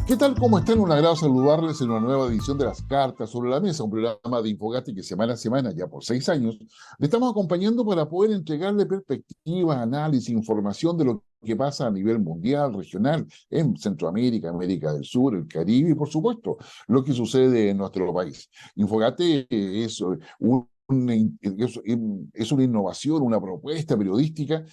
¿Qué tal? ¿Cómo están? Un agrado saludarles en una nueva edición de Las Cartas sobre la Mesa, un programa de Infogate que semana a semana, ya por 6 años, le estamos acompañando para poder entregarle perspectivas, análisis, información de lo que pasa a nivel mundial, regional, en Centroamérica, América del Sur, el Caribe y, por supuesto, lo que sucede en nuestro país. Infogate es es una innovación, una propuesta periodística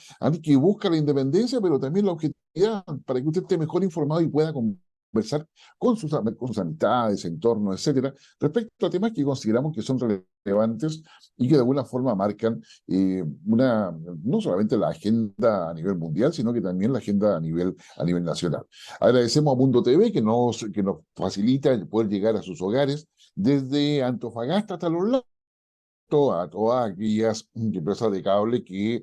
que busca la independencia, pero también la objetividad para que usted esté mejor informado y pueda conversar con sus amistades, entornos, etcétera, respecto a temas que consideramos que son relevantes y que de alguna forma marcan no solamente la agenda a nivel mundial, sino que también la agenda a nivel nacional. Agradecemos a Mundo TV que nos facilita el poder llegar a sus hogares desde Antofagasta hasta los lados, a todas aquellas empresas de cable que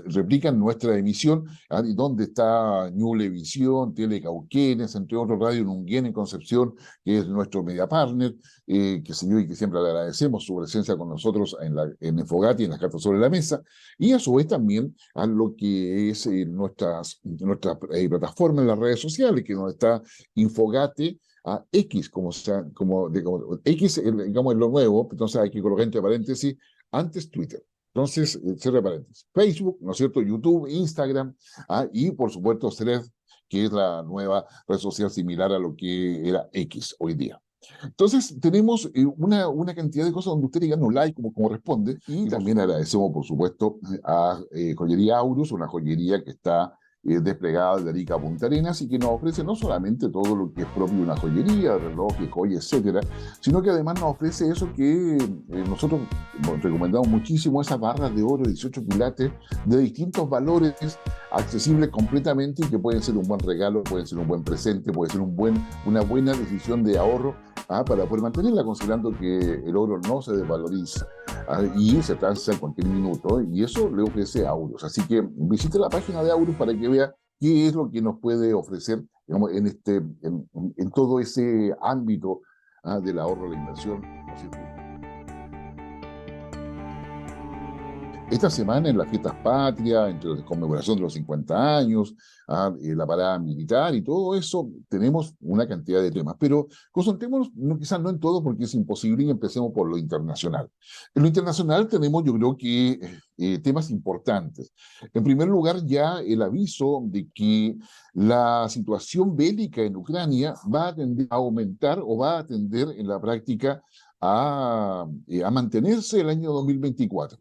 replican nuestra emisión, y donde está Ñublevisión, Telecauquenes, entre otros, Radio Nunguén en Concepción, que es nuestro media partner, que señor y que siempre le agradecemos su presencia con nosotros en Infogati y en las cartas sobre la mesa, y a su vez también a lo que es nuestras plataformas en las redes sociales, que nos está Infogate a X, como X, digamos, es lo nuevo, entonces hay que colocar entre paréntesis, antes Twitter. Entonces, cierre paréntesis. Facebook, ¿no es cierto? YouTube, Instagram, y por supuesto Thread, que es la nueva red social similar a lo que era X hoy día. Entonces, tenemos una cantidad de cosas donde usted diga no like como corresponde, y también agradecemos, por supuesto, a Joyería Aurus, una joyería que está desplegada de Arica a Punta Arenas y que nos ofrece no solamente todo lo que es propio de una joyería, relojes, joyas, etcétera, sino que además nos ofrece eso que nosotros recomendamos muchísimo, esas barras de oro de 18 quilates de distintos valores, accesibles completamente y que pueden ser un buen regalo, pueden ser un buen presente, puede ser una buena decisión de ahorro para poder mantenerla, considerando que el oro no se desvaloriza y se transa en cualquier minuto, y eso le ofrece Aurus. Así que visite la página de Aurus para que vea qué es lo que nos puede ofrecer, digamos, en todo ese ámbito del ahorro, la inversión, ¿no es cierto? Esta semana en las fiestas patrias, entre la conmemoración de los 50 años, la parada militar y todo eso, tenemos una cantidad de temas. Pero concentrémonos, quizás no en todo porque es imposible, y empecemos por lo internacional. En lo internacional tenemos, yo creo que, temas importantes. En primer lugar, ya el aviso de que la situación bélica en Ucrania va a tender a aumentar o va a tender en la práctica a mantenerse el año 2024.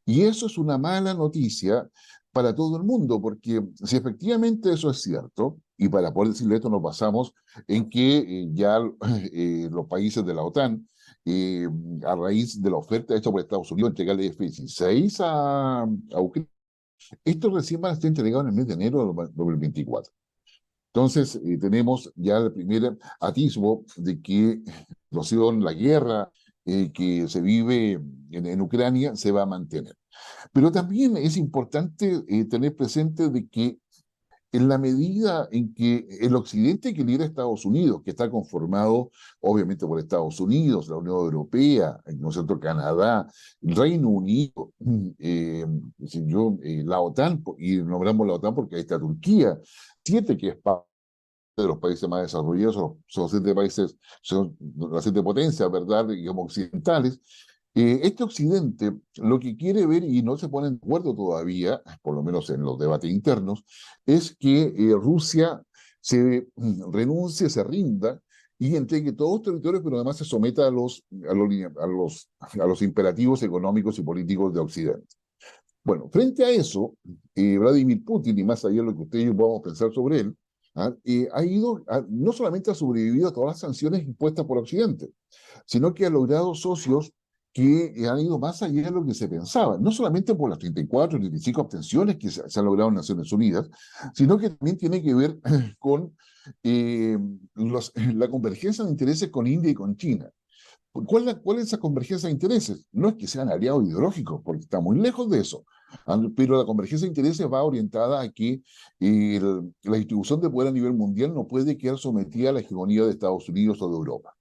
Y eso es una mala noticia para todo el mundo, porque si efectivamente eso es cierto, y para poder decirle esto nos basamos en que ya los países de la OTAN, eh, a raíz de la oferta hecha por Estados Unidos, entregarle F-16 a Ucrania, esto recién van a estar entregados en el mes de enero de 2024. Entonces, tenemos ya el primer atisbo de que la guerra que se vive en Ucrania se va a mantener. Pero también es importante tener presente de que en la medida en que el occidente que lidera Estados Unidos, que está conformado obviamente por Estados Unidos, la Unión Europea, ¿no es cierto?, Canadá, el Reino Unido, la OTAN, y nombramos la OTAN porque ahí está Turquía, siete que es parte de los países más desarrollados, son 7 países, son las 7 potencias, ¿verdad?, digamos, occidentales. Este occidente lo que quiere ver, y no se pone de acuerdo todavía, por lo menos en los debates internos, es que Rusia renuncie, se rinda y entregue todos los territorios, pero además se someta a los imperativos económicos y políticos de Occidente. Bueno, frente a eso, Vladimir Putin, y más allá de lo que ustedes y yo podamos pensar sobre él, no solamente ha sobrevivido a todas las sanciones impuestas por Occidente, sino que ha logrado socios que han ido más allá de lo que se pensaba, no solamente por las 34, 35 abstenciones que se han logrado en Naciones Unidas, sino que también tiene que ver con la convergencia de intereses con India y con China. ¿Cuál es esa convergencia de intereses? No es que sean aliados ideológicos, porque está muy lejos de eso, pero la convergencia de intereses va orientada a que la distribución de poder a nivel mundial no puede quedar sometida a la hegemonía de Estados Unidos o de Europa.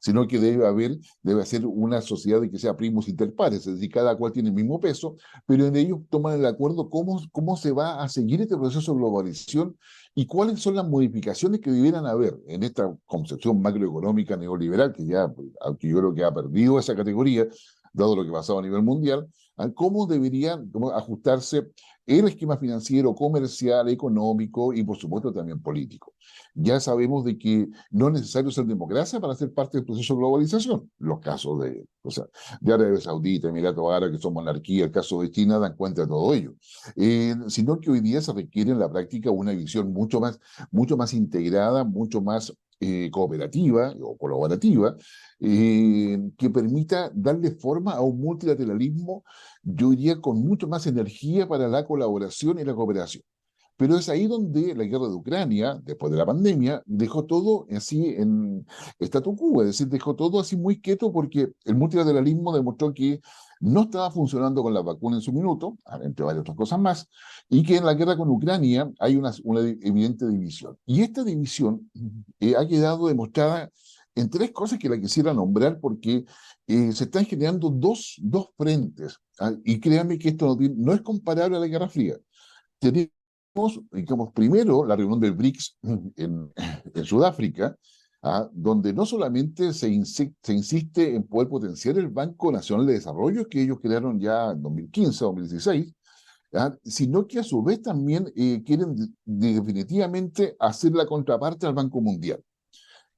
sino que debe ser una sociedad de que sea primus inter pares, es decir, cada cual tiene el mismo peso, pero en ellos toman el acuerdo cómo se va a seguir este proceso de globalización y cuáles son las modificaciones que debieran haber en esta concepción macroeconómica neoliberal, que ya, aunque yo creo que ha perdido esa categoría, dado lo que pasaba a nivel mundial, cómo deberían ajustarse el esquema financiero, comercial, económico y por supuesto también político. Ya sabemos de que no es necesario ser democracia para ser parte del proceso de globalización. Los casos de Arabia Saudita, Emiratos Árabes, que son monarquía, el caso de China, dan cuenta de todo ello. Sino que hoy día se requiere en la práctica una visión mucho más integrada, mucho más cooperativa o colaborativa, que permita darle forma a un multilateralismo, yo diría, con mucho más energía para la colaboración y la cooperación. Pero es ahí donde la guerra de Ucrania, después de la pandemia, dejó todo así en statu quo, es decir, dejó todo así muy quieto porque el multilateralismo demostró que no estaba funcionando con la vacuna en su minuto, entre varias otras cosas más, y que en la guerra con Ucrania hay una evidente división. Y esta división ha quedado demostrada en tres cosas que la quisiera nombrar porque se están generando dos frentes. Y créanme que esto no es comparable a la Guerra Fría. Tenemos, digamos, primero la reunión del BRICS en Sudáfrica, donde no solamente se insiste en poder potenciar el Banco Nacional de Desarrollo que ellos crearon ya en 2015, 2016, sino que a su vez también quieren definitivamente hacer la contraparte al Banco Mundial.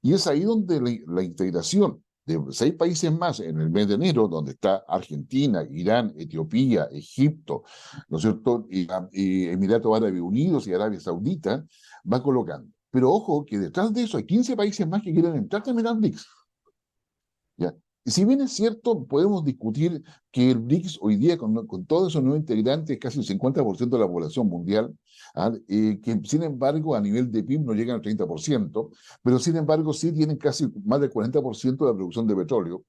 Y es ahí donde la integración de 6 países más en el mes de enero, donde está Argentina, Irán, Etiopía, Egipto, ¿no es cierto? Y Emiratos Árabes Unidos y Arabia Saudita, va colocando. Pero ojo que detrás de eso hay 15 países más que quieren entrar también al BRICS. ¿Ya? Si bien es cierto, podemos discutir que el BRICS hoy día, con todos esos nuevos integrantes, casi el 50% de la población mundial, que sin embargo a nivel de PIB no llegan al 30%, pero sin embargo sí tienen casi más del 40% de la producción de petróleo.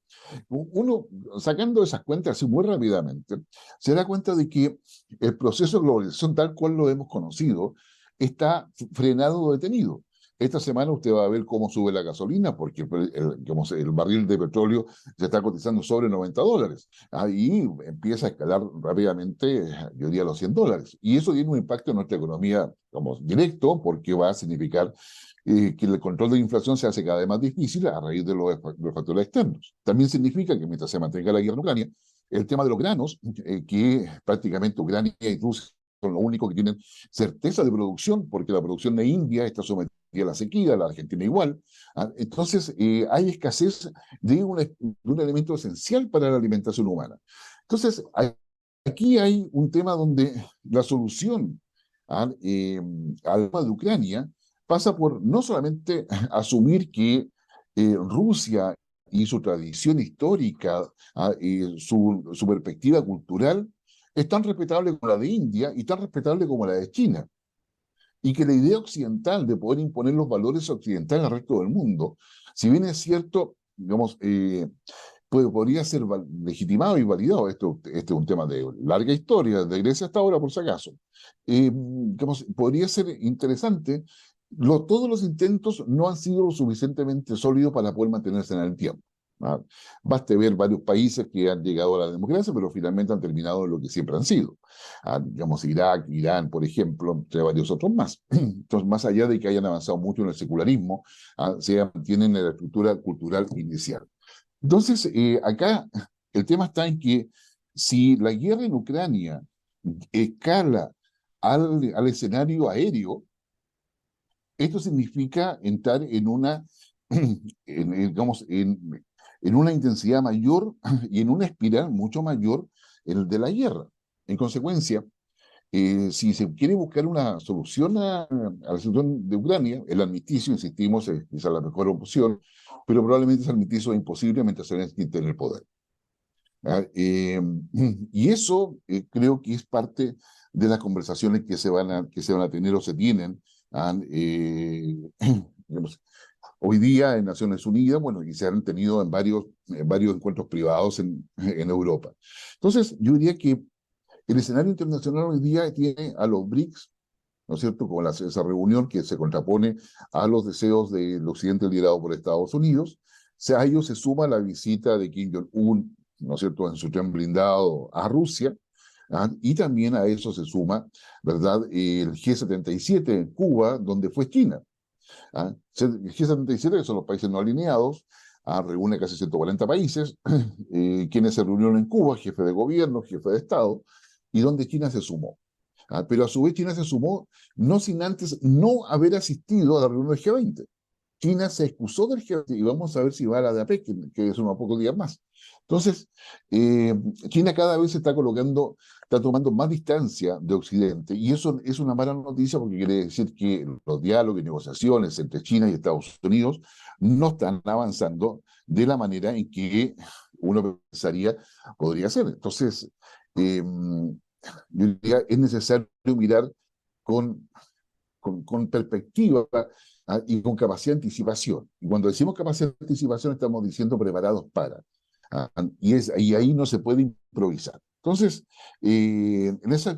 Uno, sacando esas cuentas así muy rápidamente, se da cuenta de que el proceso de globalización tal cual lo hemos conocido está frenado o detenido. Esta semana usted va a ver cómo sube la gasolina, porque el barril de petróleo se está cotizando sobre $90. Ahí empieza a escalar rápidamente, yo diría, los $100. Y eso tiene un impacto en nuestra economía como directo, porque va a significar que el control de la inflación se hace cada vez más difícil a raíz de los factores externos. También significa que mientras se mantenga la guerra en Ucrania, el tema de los granos, que prácticamente Ucrania y Rusia son los únicos que tienen certeza de producción, porque la producción de India está sometida a la sequía, la Argentina igual. Entonces, hay escasez de un elemento esencial para la alimentación humana. Entonces, aquí hay un tema donde la solución al tema de Ucrania pasa por no solamente asumir que Rusia y su tradición histórica, y su perspectiva cultural, es tan respetable como la de India y tan respetable como la de China. Y que la idea occidental de poder imponer los valores occidentales al resto del mundo, si bien es cierto, digamos, podría ser legitimado y validado, este es un tema de larga historia, de Grecia hasta ahora, por si acaso, digamos, podría ser interesante, todos los intentos no han sido lo suficientemente sólidos para poder mantenerse en el tiempo. Baste ver varios países que han llegado a la democracia, pero finalmente han terminado en lo que siempre han sido. Digamos, Irak, Irán, por ejemplo, entre varios otros más. Entonces, más allá de que hayan avanzado mucho en el secularismo, se mantienen en la estructura cultural inicial. Entonces, acá el tema está en que si la guerra en Ucrania escala al escenario aéreo, esto significa entrar en digamos, en una intensidad mayor y en una espiral mucho mayor en el de la guerra. En consecuencia, si se quiere buscar una solución a la situación de Ucrania, el armisticio, insistimos, es la mejor opción, pero probablemente ese armisticio es imposible mientras Zelensky esté en el poder. Y eso creo que es parte de las conversaciones que se van a tener o se tienen digamos, hoy día en Naciones Unidas, bueno, y se han tenido en varios encuentros privados en Europa. Entonces, yo diría que el escenario internacional hoy día tiene a los BRICS, ¿no es cierto?, como esa reunión que se contrapone a los deseos del occidente liderado por Estados Unidos. a ello se suma la visita de Kim Jong-un, ¿no es cierto?, en su tren blindado a Rusia, y también a eso se suma, ¿verdad?, el G77 en Cuba, donde fue China. El G77, que son los países no alineados, reúne casi 140 países, quienes se reunieron en Cuba, jefe de gobierno, jefe de Estado, y donde China se sumó. Pero a su vez China se sumó no sin antes no haber asistido a la reunión del G20. China se excusó del G20 y vamos a ver si va a la de APEC, que es unos pocos días más. Entonces, eh, China cada vez se está colocando, está tomando más distancia de Occidente, y eso es una mala noticia porque quiere decir que los diálogos y negociaciones entre China y Estados Unidos no están avanzando de la manera en que uno pensaría podría ser. Entonces, eh, yo diría, es necesario mirar con, con perspectiva, y con capacidad de anticipación. Y cuando decimos capacidad de anticipación, estamos diciendo preparados para. Y ahí no se puede improvisar. Entonces, en ese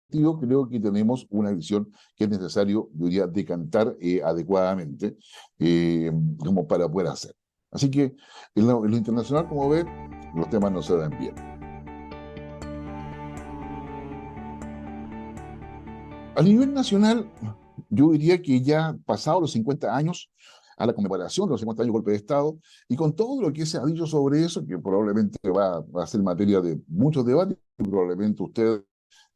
sentido, creo que tenemos una visión que es necesario, yo diría, decantar adecuadamente, como para poder hacer. Así que en lo internacional, como ven, los temas no se dan bien. A nivel nacional, yo diría que ya pasados los 50 años, a la conmemoración de los 50 años del golpe de Estado, y con todo lo que se ha dicho sobre eso, que probablemente va a ser materia de muchos debates, y probablemente usted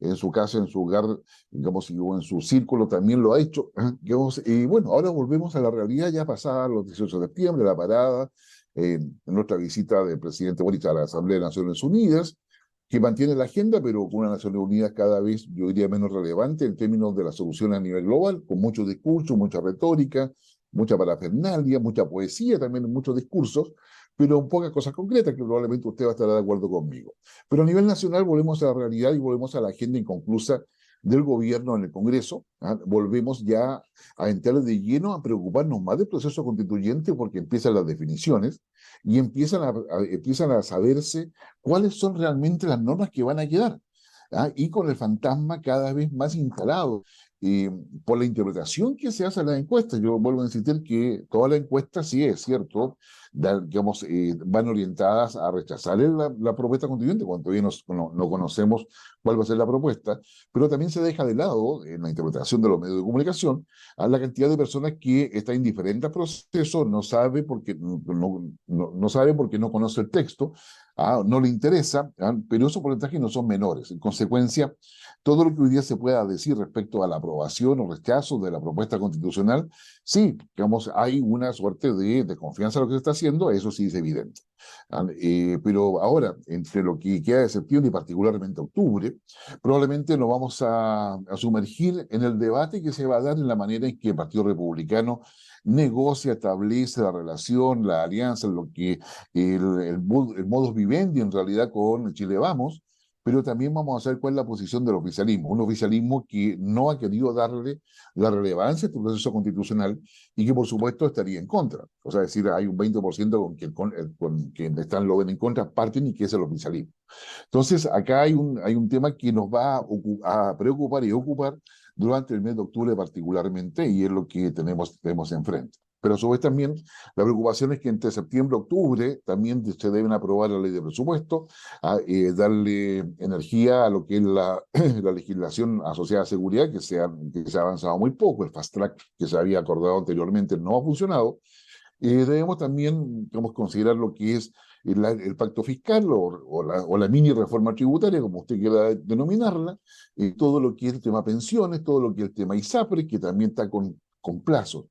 en su casa, en su hogar, digamos, o en su círculo también lo ha hecho. Digamos, y bueno, ahora volvemos a la realidad ya pasada los 18 de septiembre, la parada, en nuestra visita del presidente Boric a la Asamblea de Naciones Unidas, que mantiene la agenda, pero con una Naciones Unidas cada vez, yo diría, menos relevante en términos de la solución a nivel global, con mucho discurso, mucha retórica, mucha parafernalia, mucha poesía también en muchos discursos, pero pocas cosas concretas que probablemente usted va a estar de acuerdo conmigo. Pero a nivel nacional volvemos a la realidad y volvemos a la agenda inconclusa del gobierno en el Congreso. Volvemos ya a entrar de lleno a preocuparnos más del proceso constituyente porque empiezan las definiciones y empiezan a saberse cuáles son realmente las normas que van a quedar. Y con el fantasma cada vez más instalado, eh, por la interpretación que se hace en las encuestas. Yo vuelvo a insistir que todas las encuestas, sí es cierto, digamos, van orientadas a rechazar la propuesta constituyente, cuando todavía no conocemos cuál va a ser la propuesta, pero también se deja de lado, en la interpretación de los medios de comunicación, a la cantidad de personas que está indiferente al proceso, no sabe porque no conoce el texto, no le interesa, pero esos porcentajes no son menores. En consecuencia, todo lo que hoy día se pueda decir respecto a la aprobación o rechazo de la propuesta constitucional, sí, digamos, hay una suerte de confianza en lo que se está haciendo, eso sí es evidente. Pero ahora, entre lo que queda de septiembre y particularmente octubre, probablemente nos vamos a sumergir en el debate que se va a dar en la manera en que el Partido Republicano negocia, establece la relación, la alianza, lo que el modus vivendi en realidad con Chile Vamos, pero también vamos a ver cuál es la posición del oficialismo, un oficialismo que no ha querido darle la relevancia a este proceso constitucional y que por supuesto estaría en contra. O sea, es decir, hay un 20% con quien están lo ven en contra, parten y que es el oficialismo. Entonces, acá hay un tema que nos va a preocupar y ocupar durante el mes de octubre particularmente, y es lo que tenemos enfrente. Pero a su vez también la preocupación es que entre septiembre y octubre también se deben aprobar la ley de presupuesto, darle energía a lo que es la legislación asociada a seguridad, que se ha avanzado muy poco. El fast track que se había acordado anteriormente no ha funcionado. Debemos también, digamos, considerar lo que es el pacto fiscal o la mini reforma tributaria, como usted quiera denominarla, todo lo que es el tema pensiones, todo lo que es el tema ISAPRE, que también está con plazos.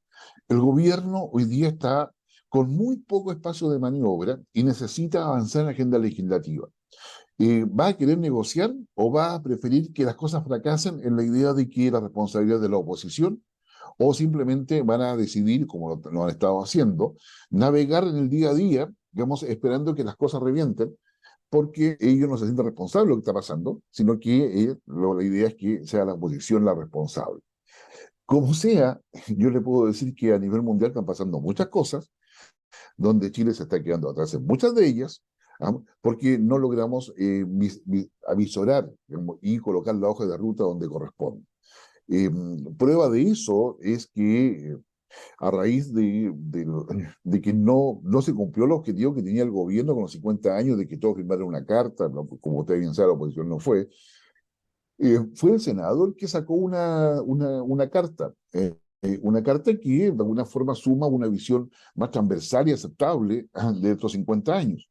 El gobierno hoy día está con muy poco espacio de maniobra y necesita avanzar en la agenda legislativa. ¿Va a querer negociar o va a preferir que las cosas fracasen en la idea de que la responsabilidad es de la oposición? ¿O simplemente van a decidir, como lo han estado haciendo, navegar en el día a día, digamos, esperando que las cosas revienten, porque ellos no se sienten responsables de lo que está pasando, sino que la idea es que sea la oposición la responsable? Como sea, yo le puedo decir que a nivel mundial están pasando muchas cosas, donde Chile se está quedando atrás en muchas de ellas, porque no logramos avisorar, digamos, y colocar la hoja de ruta donde corresponde. Prueba de eso es que a raíz de que no se cumplió el objetivo que tenía el gobierno con los 50 años de que todos firmaran una carta, ¿no? Como usted bien sabe, la oposición no fue. Fue el Senado el que sacó una carta que de alguna forma suma una visión más transversal y aceptable de estos 50 años.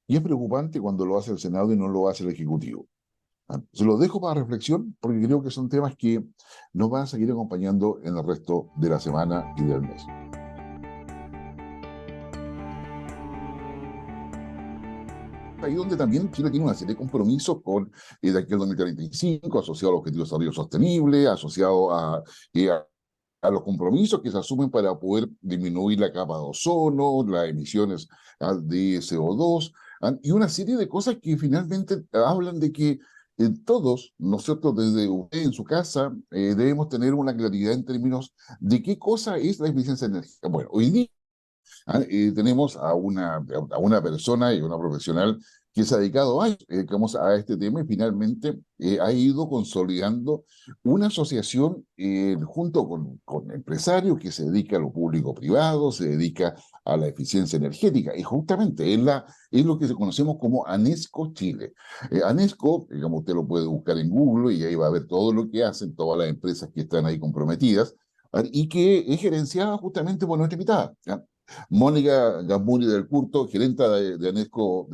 Y es preocupante cuando lo hace el Senado y no lo hace el Ejecutivo. Se los dejo para reflexión porque creo que son temas que nos van a seguir acompañando en el resto de la semana y del mes. Ahí donde también Chile tiene una serie de compromisos con de aquí al 2035, asociados al Objetivo de Desarrollo Sostenible, asociados a los compromisos que se asumen para poder disminuir la capa de ozono, las emisiones de CO2, y una serie de cosas que finalmente hablan de que todos, nosotros desde usted en su casa, debemos tener una claridad en términos de qué cosa es la eficiencia energética. Bueno, hoy día tenemos a una persona y una profesional que se ha dedicado a este tema y finalmente ha ido consolidando una asociación junto con empresarios que se dedica a lo público-privado, se dedica a la eficiencia energética y justamente es lo que conocemos como ANESCO Chile. ANESCO, digamos, usted lo puede buscar en Google y ahí va a ver todo lo que hacen, todas las empresas que están ahí comprometidas y que es gerenciada justamente por nuestra invitada, ¿ya? Mónica Gamburi del Curto, gerenta de ANESCO,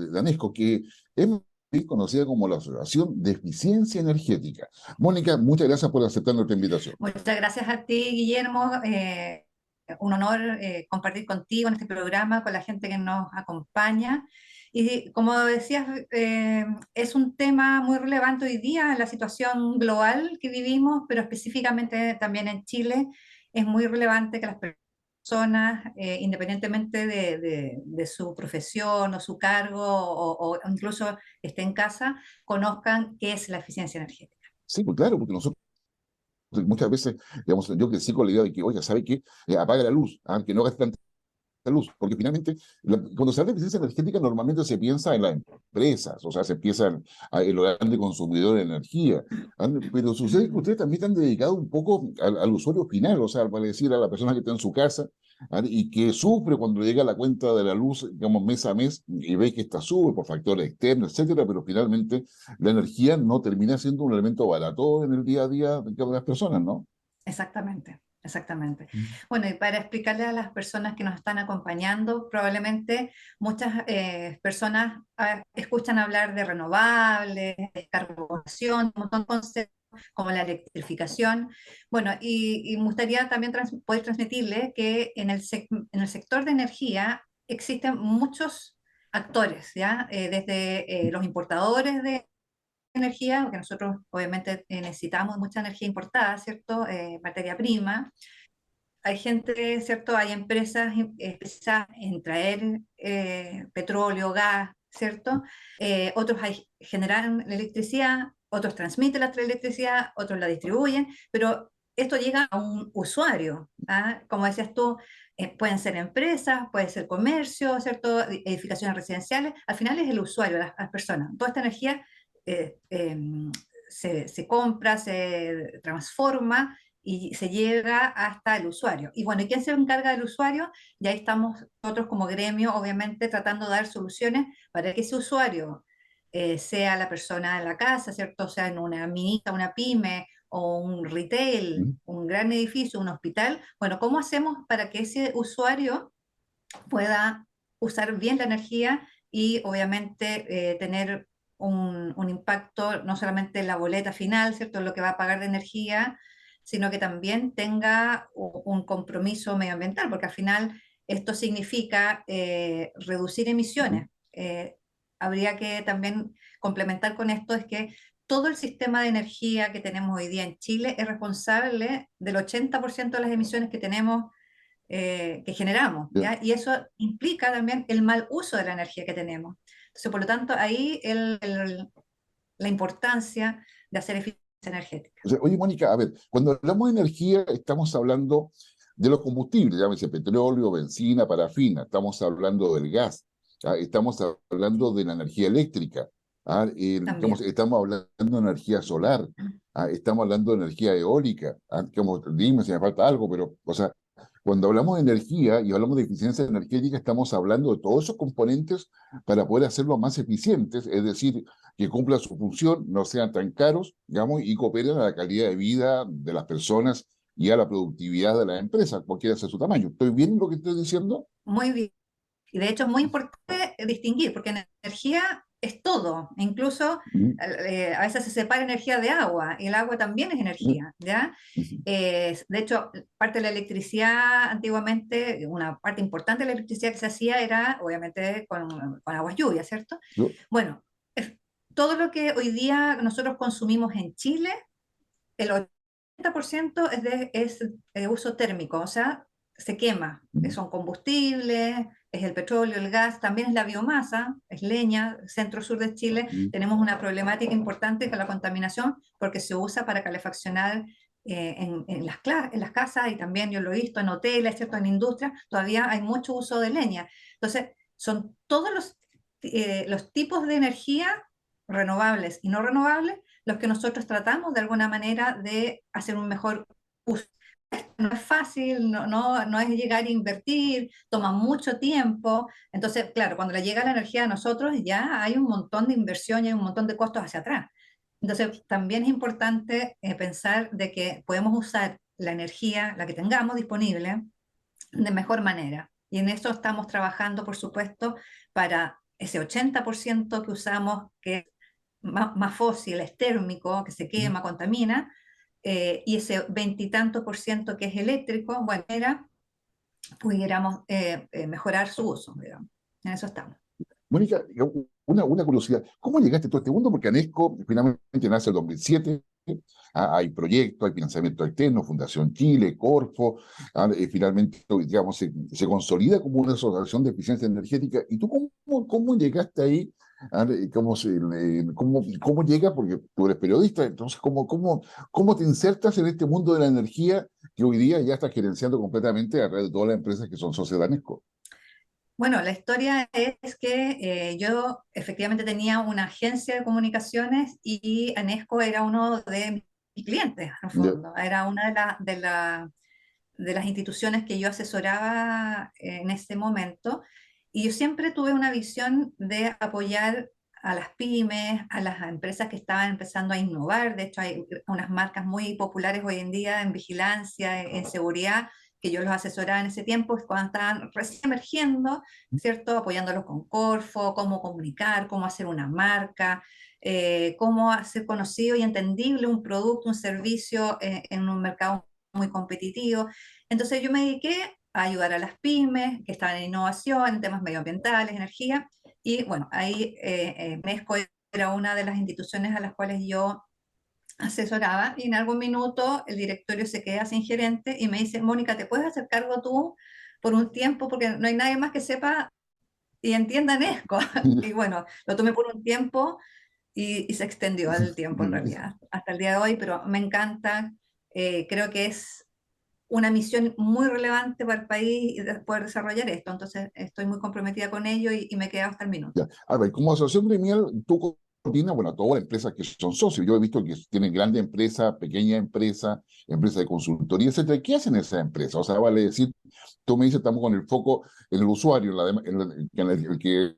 que es conocida como la Asociación de Eficiencia Energética. Mónica, muchas gracias por aceptar nuestra invitación. Muchas gracias a ti, Guillermo. Un honor compartir contigo en este programa, con la gente que nos acompaña. Y como decías, es un tema muy relevante hoy día en la situación global que vivimos, pero específicamente también en Chile. Es muy relevante que las personas, independientemente de su profesión o su cargo o incluso esté en casa, conozcan qué es la eficiencia energética. Sí, pues claro, porque nosotros muchas veces, digamos, yo crecí con la idea de que, oiga, ¿sabe qué? Apaga la luz, que no gaste tanta luz, porque finalmente, cuando se habla de eficiencia energética, normalmente se piensa en las empresas, o sea, se piensa en los grandes consumidores de energía, pero sucede que ustedes también están dedicados un poco al usuario final, o sea, para decir a la persona que está en su casa y que sufre cuando llega la cuenta de la luz, digamos, mes a mes, y ve que esta sube por factores externos, etcétera, pero finalmente la energía no termina siendo un elemento barato en el día a día de cada las personas, ¿no? Exactamente, exactamente. Mm. Bueno, y para explicarle a las personas que nos están acompañando, probablemente muchas personas escuchan hablar de renovables, de descarbonización, un montón de conceptos como la electrificación. Bueno, y me gustaría también poder transmitirle que en el sector de energía existen muchos actores, ¿ya? Desde los importadores de energía, porque nosotros obviamente necesitamos mucha energía importada, ¿cierto? Materia prima. Hay gente, ¿cierto? Hay empresas especializadas en traer petróleo, gas, ¿cierto? Otros generan la electricidad, otros transmiten la electricidad, otros la distribuyen, pero esto llega a un usuario, ¿ah? Como decías tú, pueden ser empresas, puede ser comercio, ¿cierto? Edificaciones residenciales, al final es el usuario, las personas. Toda esta energía eh, eh, se compra, se transforma y se llega hasta el usuario. Y bueno, ¿y quién se encarga del usuario? Y ahí estamos nosotros como gremio, obviamente, tratando de dar soluciones para que ese usuario sea la persona en la casa, ¿cierto? Sea en una minita, una pyme o un retail, ¿Mm? un gran edificio, un hospital. Bueno, ¿cómo hacemos para que ese usuario pueda usar bien la energía y obviamente tener un impacto no solamente en la boleta final, ¿cierto? En lo que va a pagar de energía, sino que también tenga un compromiso medioambiental, porque al final esto significa reducir ¿Mm? emisiones. Habría que también complementar con esto es que todo el sistema de energía que tenemos hoy día en Chile es responsable del 80% de las emisiones que tenemos, que generamos, Ya. ¿ya? Y eso implica también el mal uso de la energía que tenemos. Entonces, por lo tanto, ahí la importancia de hacer eficiencia energética. O sea, oye, Mónica, a ver, cuando hablamos de energía, estamos hablando de los combustibles, llámese petróleo, benzina, parafina, estamos hablando del gas, estamos hablando de la energía eléctrica, También. estamos hablando de energía solar, estamos hablando de energía eólica, dime si me falta algo, pero, o sea, Cuando hablamos de energía y hablamos de eficiencia energética, estamos hablando de todos esos componentes para poder hacerlos más eficientes, es decir, que cumplan su función, no sean tan caros, digamos, y cooperen a la calidad de vida de las personas y a la productividad de las empresas, cualquiera sea su tamaño. ¿Estoy bien en lo que estoy diciendo? Muy bien. Y de hecho es muy importante distinguir, porque energía es todo, incluso Mm, a veces se separa energía de agua, y el agua también es mm, energía, ¿ya? mm. De hecho, parte de la electricidad antiguamente, una parte importante de la electricidad que se hacía era obviamente con aguas lluvias, ¿cierto? Yo- Bueno, es- todo lo que hoy día nosotros consumimos en Chile, el 80% es de uso térmico, o sea, se quema. mm, Son combustibles, es el petróleo, el gas, también es la biomasa, es leña. Centro-sur de Chile mm. tenemos una problemática importante con la contaminación porque se usa para calefaccionar en las casas, y también yo lo he visto en hoteles, ¿cierto? En industria, todavía hay mucho uso de leña. Entonces, son todos los tipos de energía renovables y no renovables los que nosotros tratamos de alguna manera de hacer un mejor uso. No es fácil, no es llegar a invertir, toma mucho tiempo. Entonces, claro, cuando le llega la energía a nosotros ya hay un montón de inversión y hay un montón de costos hacia atrás. Entonces, también es importante pensar de que podemos usar la energía, la que tengamos disponible, de mejor manera. Y en eso estamos trabajando, por supuesto, para ese 80% que usamos, que es más fósil, es térmico, que se Mm. quema, contamina, y ese veintitantos por ciento que es eléctrico, bueno, pudiéramos mejorar su uso, digamos. En eso estamos. Mónica, una curiosidad, ¿cómo llegaste a todo este mundo? Porque ANESCO finalmente nace en el 2007, hay proyectos, hay financiamiento externo, Fundación Chile, Corfo, finalmente, digamos, se consolida como una asociación de eficiencia energética. ¿Y tú cómo llegaste ahí? ¿Cómo llegas? Porque tú eres periodista, entonces, ¿cómo te insertas en este mundo de la energía que hoy día ya estás gerenciando completamente a través de todas las empresas que son socios de ANESCO? Bueno, la historia es que yo efectivamente tenía una agencia de comunicaciones y Anesco era uno de mis clientes, en el Ya. fondo. Era una de las instituciones que yo asesoraba en ese momento. Y yo siempre tuve una visión de apoyar a las pymes, a las empresas que estaban empezando a innovar. De hecho, hay unas marcas muy populares hoy en día en vigilancia, en seguridad, que yo los asesoraba en ese tiempo, cuando estaban recién emergiendo, ¿cierto? Apoyándolos con Corfo, cómo comunicar, cómo hacer una marca, cómo hacer conocido y entendible un producto, un servicio en un mercado muy competitivo. Entonces yo me dediqué a ayudar a las pymes que estaban en innovación, en temas medioambientales, energía, y bueno, ahí Mesco era una de las instituciones a las cuales yo asesoraba, y en algún minuto el directorio se queda sin gerente y me dice, Mónica, ¿te puedes hacer cargo tú por un tiempo? Porque no hay nadie más que sepa y entienda Nesco. Y bueno, lo tomé por un tiempo y se extendió el tiempo en realidad, hasta el día de hoy, pero me encanta, creo que es una misión muy relevante para el país y poder desarrollar esto. Entonces, estoy muy comprometida con ello y me quedo hasta el minuto. Ya. A ver, como asociación gremial, tú coordinas, bueno, todas las empresas que son socios. Yo he visto que tienen grandes empresas, pequeñas empresas, empresas de consultoría, etcétera. ¿Qué hacen esas empresas? O sea, vale decir, tú me dices, estamos con el foco en el usuario, el que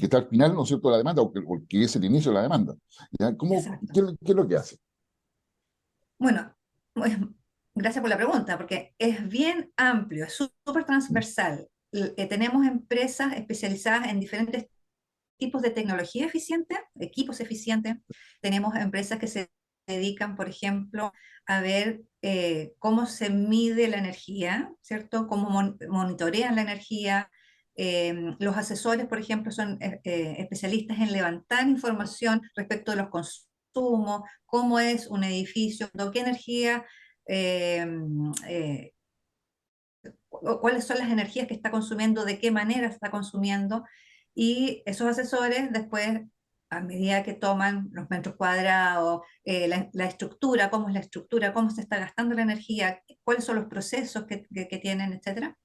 está al final, ¿no es cierto?, de la demanda, o que es el inicio de la demanda. ¿Ya? Exacto. ¿Qué es lo que hace? Bueno, pues, gracias por la pregunta, porque es bien amplio, es súper transversal. Tenemos empresas especializadas en diferentes tipos de tecnología eficiente, equipos eficientes. Tenemos empresas que se dedican, por ejemplo, a ver cómo se mide la energía, ¿cierto? Cómo monitorean la energía. Los asesores, por ejemplo, son especialistas en levantar información respecto de los consumos, cómo es un edificio, qué energía, eh, eh, cuáles son las energías que está consumiendo, de qué manera está consumiendo, y esos asesores después, a medida que toman los metros cuadrados, la estructura, cómo es la estructura, cómo se está gastando la energía, cuáles son los procesos que tienen, etcétera,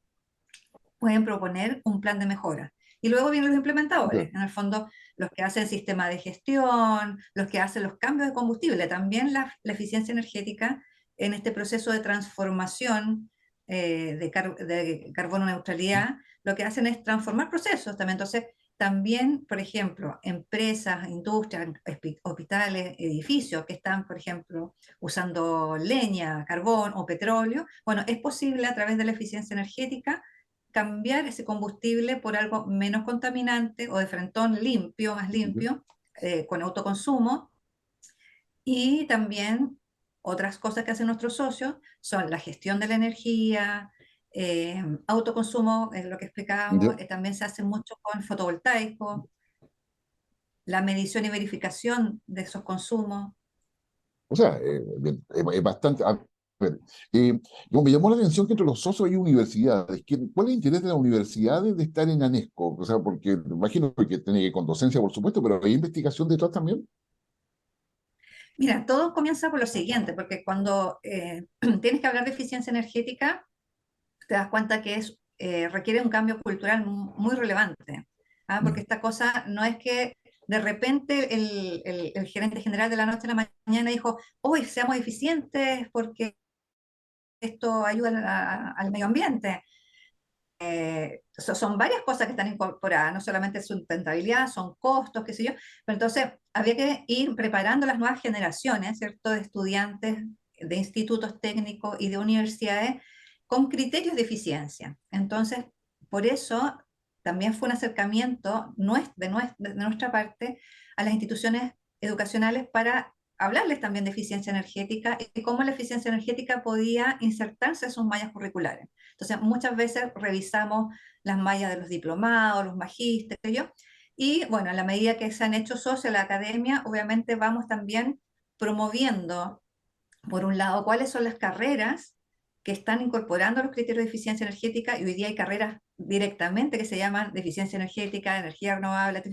pueden proponer un plan de mejora. Y luego vienen los Ya. implementadores, en el fondo los que hacen sistema de gestión, los que hacen los cambios de combustible, también la eficiencia energética en este proceso de transformación de carbono neutralidad, lo que hacen es transformar procesos también. Entonces, también, por ejemplo, empresas, industrias, hospitales, edificios que están, por ejemplo, usando leña, carbón o petróleo, bueno, es posible a través de la eficiencia energética cambiar ese combustible por algo menos contaminante o de frentón limpio, más limpio, con autoconsumo. Y también otras cosas que hacen nuestros socios son la gestión de la energía, autoconsumo, lo que explicábamos, ¿Ya? también se hace mucho con fotovoltaico, la medición y verificación de esos consumos. O sea, bien, es bastante. A ver, como me llamó la atención que entre los socios hay universidades. ¿Cuál es el interés de las universidades de estar en ANESCO? O sea, porque me imagino que tiene que con docencia, por supuesto, pero hay investigación detrás también. Mira, todo comienza por lo siguiente, porque cuando tienes que hablar de eficiencia energética, te das cuenta que requiere un cambio cultural muy relevante. ¿Ah? Porque Mm. esta cosa no es que de repente el gerente general de la noche a la mañana dijo, hoy seamos eficientes porque esto ayuda al medio ambiente. Son varias cosas que están incorporadas, no solamente sustentabilidad, son costos, qué sé yo, pero entonces había que ir preparando las nuevas generaciones, ¿cierto?, de estudiantes de institutos técnicos y de universidades con criterios de eficiencia. Entonces, por eso también fue un acercamiento de nuestra parte a las instituciones educacionales para hablarles también de eficiencia energética y cómo la eficiencia energética podía insertarse en sus mallas curriculares. Entonces, muchas veces revisamos las mallas de los diplomados, los magísteres, y bueno, a la medida que se han hecho socios de la academia, obviamente vamos también promoviendo, por un lado, cuáles son las carreras que están incorporando los criterios de eficiencia energética, y hoy día hay carreras directamente que se llaman de eficiencia energética, energía renovable,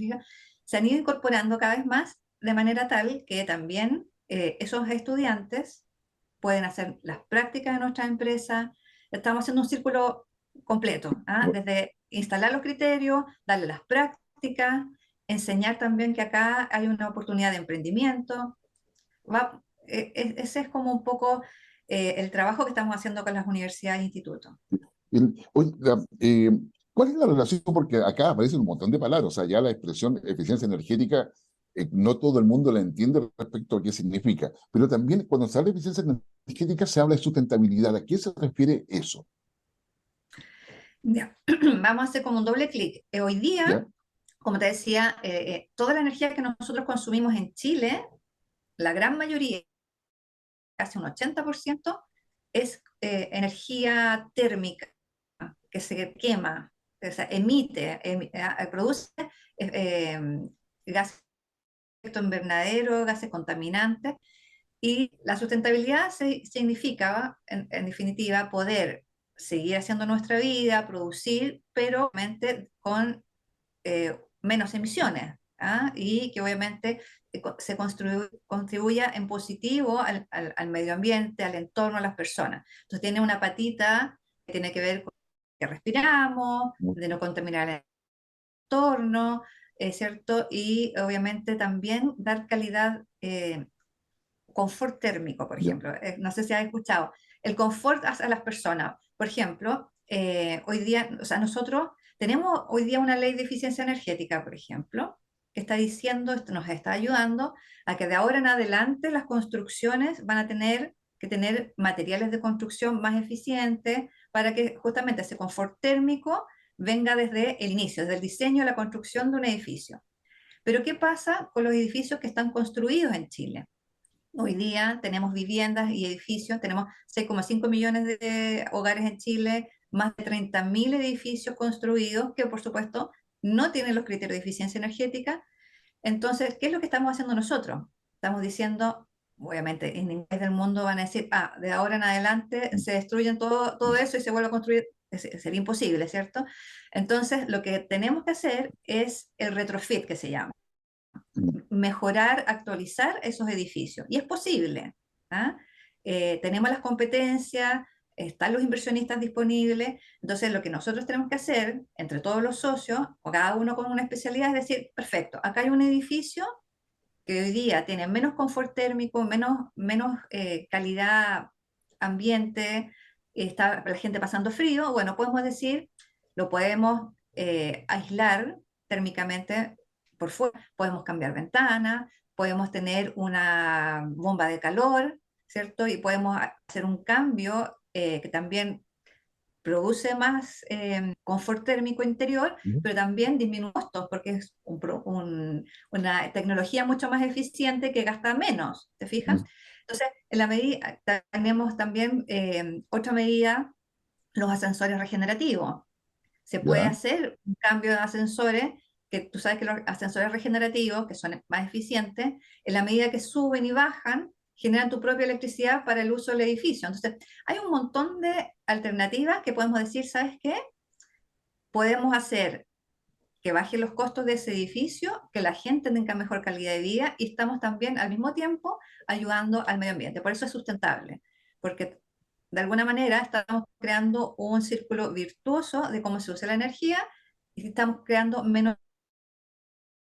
se han ido incorporando cada vez más de manera tal que también esos estudiantes pueden hacer las prácticas de nuestras empresas. Estamos haciendo un círculo completo, ¿ah? Desde instalar los criterios, darle las prácticas, enseñar también que acá hay una oportunidad de emprendimiento. Ese es como un poco el trabajo que estamos haciendo con las universidades e institutos. Oye, ¿cuál es la relación? Porque acá aparecen un montón de palabras. O sea, ya la expresión eficiencia energética, no todo el mundo la entiende respecto a qué significa. Pero también cuando se habla de eficiencia energética se habla de sustentabilidad. ¿A qué se refiere eso? Ya. Vamos a hacer como un doble clic. Hoy día, ¿Ya? como te decía, toda la energía que nosotros consumimos en Chile, la gran mayoría, casi un 80%, es energía térmica que se quema, o sea, produce eh, gases de efecto invernadero, gases contaminantes, y la sustentabilidad significa, en definitiva, poder seguir haciendo nuestra vida, producir, pero obviamente con menos emisiones, ¿ah? Y que obviamente contribuya en positivo al medio ambiente, al entorno, a las personas. Entonces tiene una patita que tiene que ver con que respiramos, de no contaminar el entorno, ¿cierto? Y obviamente también dar calidad, confort térmico, por ¿Ya? ejemplo. No sé si has escuchado. El confort a las personas. Por ejemplo, hoy día, o sea, nosotros tenemos hoy día una ley de eficiencia energética, por ejemplo, que está diciendo, esto nos está ayudando a que de ahora en adelante las construcciones van a tener que tener materiales de construcción más eficientes para que justamente ese confort térmico venga desde el inicio, desde el diseño y la construcción de un edificio. Pero ¿qué pasa con los edificios que están construidos en Chile? Hoy día tenemos viviendas y edificios, tenemos 6,5 millones de hogares en Chile, más de 30.000 edificios construidos que por supuesto no tienen los criterios de eficiencia energética. Entonces, ¿qué es lo que estamos haciendo nosotros? Estamos diciendo, obviamente en ningún país del mundo van a decir, de ahora en adelante se destruyen todo eso y se vuelve a construir. Sería imposible, ¿cierto? Entonces, lo que tenemos que hacer es el retrofit, que se llama mejorar, actualizar esos edificios. Y es posible. ¿Ah? Tenemos las competencias, están los inversionistas disponibles. Entonces, lo que nosotros tenemos que hacer, entre todos los socios, o cada uno con una especialidad, es decir, perfecto, acá hay un edificio que hoy día tiene menos confort térmico, menos calidad ambiente, está la gente pasando frío, bueno, podemos decir, lo podemos aislar térmicamente por fuera, podemos cambiar ventanas, podemos tener una bomba de calor, ¿cierto? Y podemos hacer un cambio que también produce más confort térmico interior, Ujú. pero también disminuye costos porque es una tecnología mucho más eficiente que gasta menos, ¿te fijas? Entonces, en la medida, tenemos también otra medida, los ascensores regenerativos. Se puede Ya. hacer un cambio de ascensores, que tú sabes que los ascensores regenerativos, que son más eficientes, en la medida que suben y bajan, generan tu propia electricidad para el uso del edificio. Entonces, hay un montón de alternativas que podemos decir, ¿sabes qué? Podemos hacer que bajen los costos de ese edificio, que la gente tenga mejor calidad de vida y estamos también al mismo tiempo ayudando al medio ambiente. Por eso es sustentable, porque de alguna manera estamos creando un círculo virtuoso de cómo se usa la energía y estamos creando menos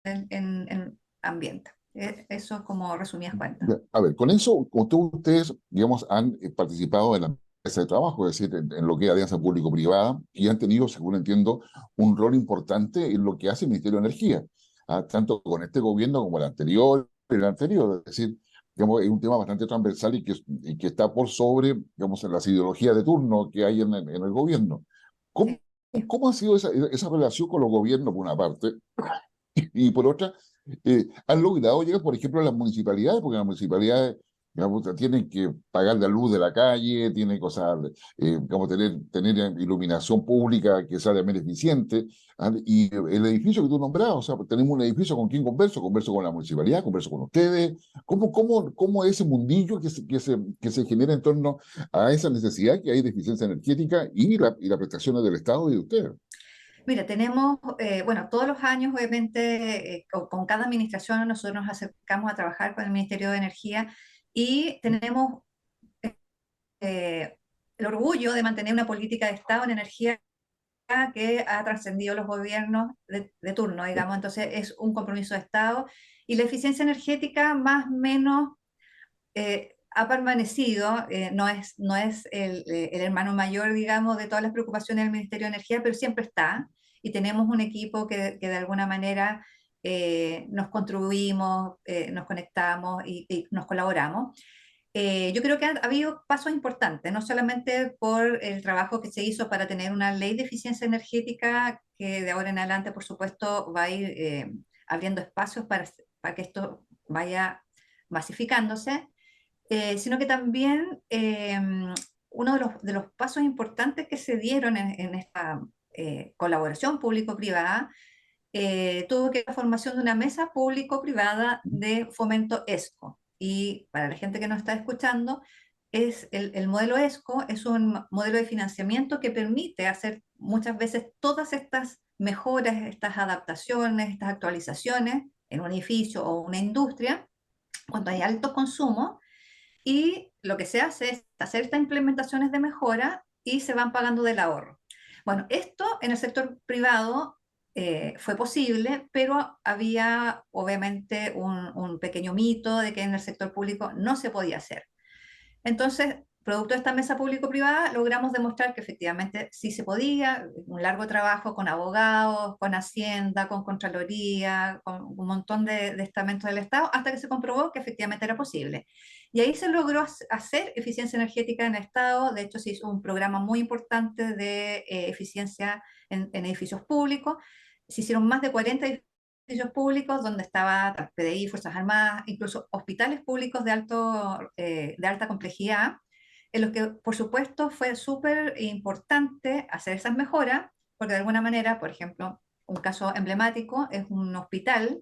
en ambiente. Eso es como resumidas cuentas. Ya, a ver, con eso, como ustedes, digamos, han participado en la mesa de trabajo, es decir, en lo que es alianza público-privada, y han tenido, según entiendo, un rol importante en lo que hace el Ministerio de Energía, tanto con este gobierno como el anterior, es decir, digamos, es un tema bastante transversal y que está por sobre, digamos, en las ideologías de turno que hay en el gobierno. ¿Cómo, Sí. cómo ha sido esa relación con los gobiernos, por una parte? Y por otra, han logrado llegar, por ejemplo, a las municipalidades, porque las municipalidades, digamos, tienen que pagar la luz de la calle, tienen cosas, digamos, tener iluminación pública que sea también eficiente. Y el edificio que tú nombrabas, o sea, tenemos un edificio con quien converso con la municipalidad, converso con ustedes. ¿Cómo es ese mundillo que se genera en torno a esa necesidad que hay de eficiencia energética y las prestaciones del Estado y de ustedes? Mira, tenemos, bueno, todos los años, obviamente, con cada administración nosotros nos acercamos a trabajar con el Ministerio de Energía y tenemos eh, el orgullo de mantener una política de Estado en energía que ha trascendido los gobiernos de turno, digamos. Entonces, es un compromiso de Estado y la eficiencia energética más o menos ha permanecido, no es el hermano mayor, digamos, de todas las preocupaciones del Ministerio de Energía, pero siempre está, y tenemos un equipo que de alguna manera nos contribuimos, nos conectamos y nos colaboramos. Yo creo que ha habido pasos importantes, no solamente por el trabajo que se hizo para tener una ley de eficiencia energética, que de ahora en adelante, por supuesto, va a ir abriendo espacios para que esto vaya masificándose, sino que también uno de los pasos importantes que se dieron en esta colaboración público-privada tuvo que ver la formación de una mesa público-privada de fomento ESCO. Y para la gente que nos está escuchando, el modelo ESCO es un modelo de financiamiento que permite hacer muchas veces todas estas mejoras, estas adaptaciones, estas actualizaciones en un edificio o una industria cuando hay alto consumo, y lo que se hace es hacer estas implementaciones de mejora y se van pagando del ahorro. Bueno, esto en el sector privado fue posible, pero había obviamente un pequeño mito de que en el sector público no se podía hacer. Entonces, producto de esta mesa público-privada, logramos demostrar que efectivamente sí se podía, un largo trabajo con abogados, con Hacienda, con Contraloría, con un montón de estamentos del Estado, hasta que se comprobó que efectivamente era posible. Y ahí se logró hacer eficiencia energética en el Estado. De hecho, se hizo un programa muy importante de eficiencia en edificios públicos. Se hicieron más de 40 edificios públicos donde estaba PDI, Fuerzas Armadas, incluso hospitales públicos de alta complejidad, en los que por supuesto fue súper importante hacer esas mejoras, porque de alguna manera, por ejemplo, un caso emblemático es un hospital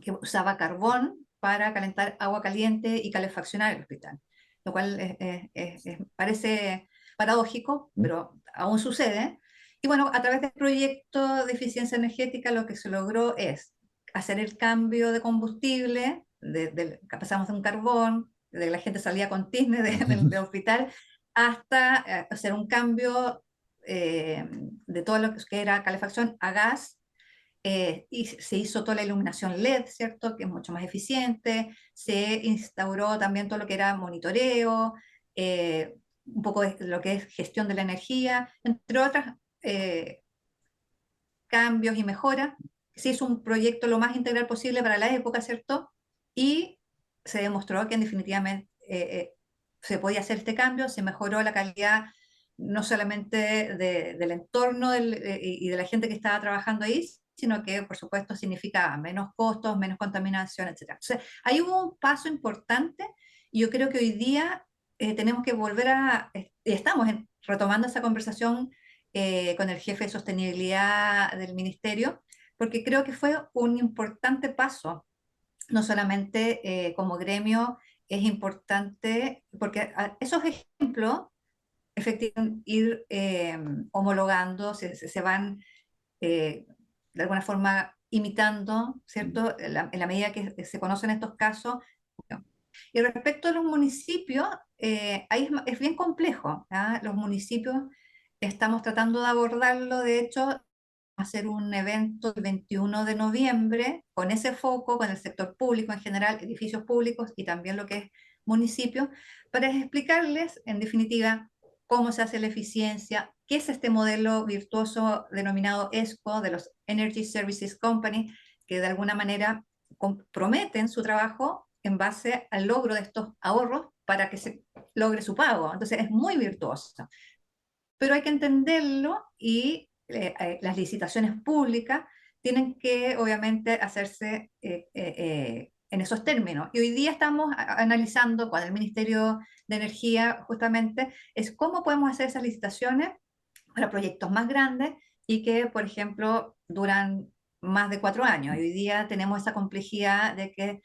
que usaba carbón para calentar agua caliente y calefaccionar el hospital, lo cual parece paradójico, pero aún sucede. Y bueno, a través del proyecto de eficiencia energética lo que se logró es hacer el cambio de combustible, pasamos de un carbón, de que la gente salía con tizne del hospital, hasta hacer un cambio de todo lo que era calefacción a gas, y se hizo toda la iluminación LED, ¿cierto? Que es mucho más eficiente. Se instauró también todo lo que era monitoreo. un poco de lo que es gestión de la energía, entre otras cambios y mejoras. Se hizo un proyecto lo más integral posible para la época, ¿cierto? Y se demostró que en definitivamente se podía hacer este cambio, se mejoró la calidad no solamente del entorno y de la gente que estaba trabajando ahí, sino que por supuesto significaba menos costos, menos contaminación, etc. Entonces, ahí hubo un paso importante y yo creo que hoy día tenemos que volver y estamos retomando esa conversación con el jefe de sostenibilidad del ministerio, porque creo que fue un importante paso, no solamente como gremio, es importante, porque esos ejemplos, efectivamente, ir homologando, se van de alguna forma imitando, ¿cierto? En la medida que se conocen estos casos. Y respecto a los municipios, ahí es bien complejo, ¿ah? Los municipios estamos tratando de abordarlo, de hecho, hacer un evento el 21 de noviembre con ese foco, con el sector público en general, edificios públicos y también lo que es municipios, para explicarles, en definitiva, cómo se hace la eficiencia, qué es este modelo virtuoso denominado ESCO, de los Energy Services Company, que de alguna manera comprometen su trabajo en base al logro de estos ahorros para que se logre su pago. Entonces es muy virtuoso, pero hay que entenderlo y las licitaciones públicas tienen que obviamente hacerse en esos términos. Y hoy día estamos analizando con el Ministerio de Energía justamente es cómo podemos hacer esas licitaciones para proyectos más grandes y que, por ejemplo, duran más de 4 años. Y hoy día tenemos esa complejidad de que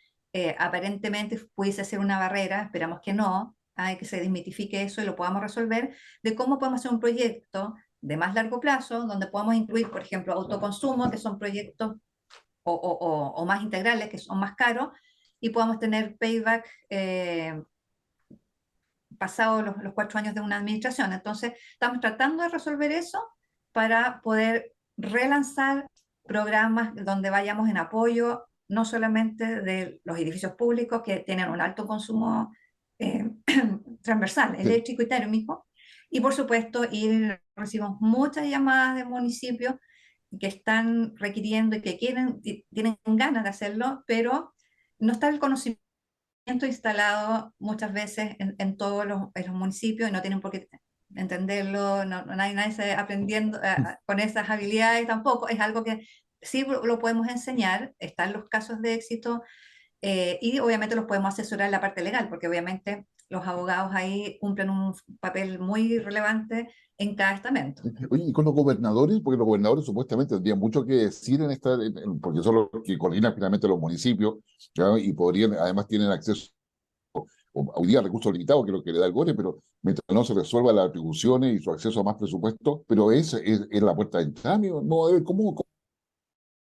aparentemente pudiese ser una barrera, esperamos que no, hay que se desmitifique eso y lo podamos resolver, de cómo podemos hacer un proyecto de más largo plazo, donde podamos incluir, por ejemplo, autoconsumo, que son proyectos o más integrales, que son más caros, y podamos tener payback pasados los 4 años de una administración. Entonces, estamos tratando de resolver eso para poder relanzar programas donde vayamos en apoyo no solamente de los edificios públicos que tienen un alto consumo eh, transversal, Sí. eléctrico y térmico, y por supuesto recibimos muchas llamadas de municipios que están requiriendo y que quieren, y tienen ganas de hacerlo, pero no está el conocimiento instalado muchas veces en todos en los municipios y no tienen por qué entenderlo, nadie está aprendiendo con esas habilidades tampoco, es algo que sí lo podemos enseñar, están los casos de éxito y obviamente los podemos asesorar en la parte legal, porque obviamente los abogados ahí cumplen un papel muy relevante en cada estamento. Oye, y con los gobernadores, porque los gobernadores supuestamente tendrían mucho que decir en esta, porque son los que coordinan finalmente los municipios, ¿ya? Y podrían, además tienen acceso hoy día a recursos limitados, que es lo que le da el GORE, pero mientras no se resuelvan las atribuciones y su acceso a más presupuesto, pero es la puerta de entrada, amigo. No, a ver, ¿cómo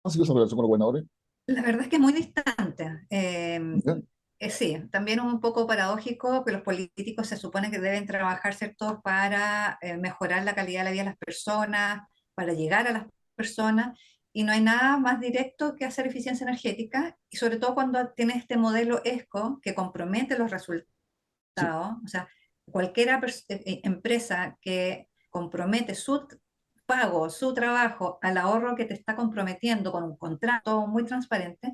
ha sido esa relación con los gobernadores? La verdad es que es muy distante. ¿Ya? Sí, también es un poco paradójico que los políticos se supone que deben trabajar, ¿cierto?, para mejorar la calidad de la vida de las personas, para llegar a las personas, y no hay nada más directo que hacer eficiencia energética, y sobre todo cuando tienes este modelo ESCO que compromete los resultados, Sí. o sea, cualquier empresa que compromete su pago, su trabajo al ahorro que te está comprometiendo con un contrato muy transparente,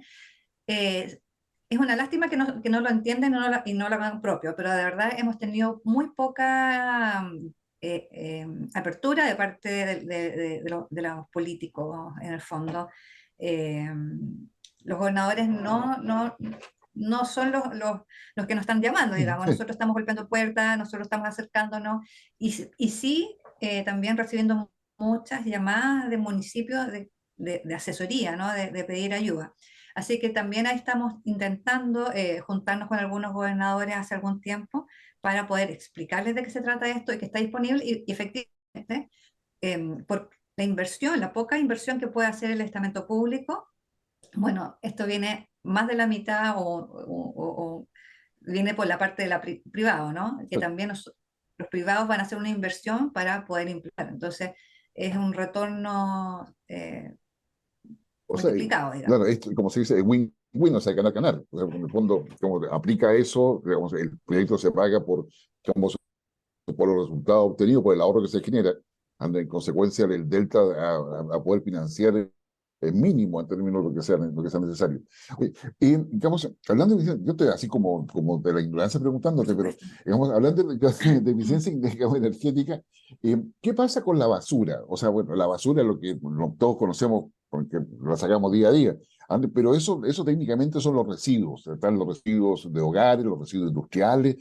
eh, es una lástima que no lo entienden y no lo hagan propio, pero de verdad hemos tenido muy poca apertura de parte de los políticos en el fondo. Eh, los gobernadores no son los que nos están llamando, digamos, nosotros estamos golpeando puertas, nosotros estamos acercándonos y sí también recibiendo muchas llamadas de municipios de asesoría, ¿no? De pedir ayuda. Así que también ahí estamos intentando juntarnos con algunos gobernadores hace algún tiempo para poder explicarles de qué se trata esto y que está disponible y efectivamente por la inversión, la poca inversión que puede hacer el estamento público, bueno, esto viene más de la mitad o viene por la parte de la privado, ¿no? Que también los privados van a hacer una inversión para poder implantar. Entonces, es un retorno O sea, multiplicado, digamos. claro, como se dice, es win-win, o sea, ganar-ganar. O sea, en el fondo, como aplica eso, digamos, el proyecto se paga por ambos. por los resultados obtenidos, por el ahorro que se genera, en consecuencia el delta a poder financiar el mínimo en términos de lo que sea necesario. Oye, digamos, hablando de, yo estoy así como de la ignorancia preguntándote, pero digamos, hablando de eficiencia digamos, energética, ¿qué pasa con la basura? O sea, bueno, la basura es lo que todos conocemos porque la sacamos día a día. Pero eso técnicamente son los residuos, están los residuos de hogares, los residuos industriales,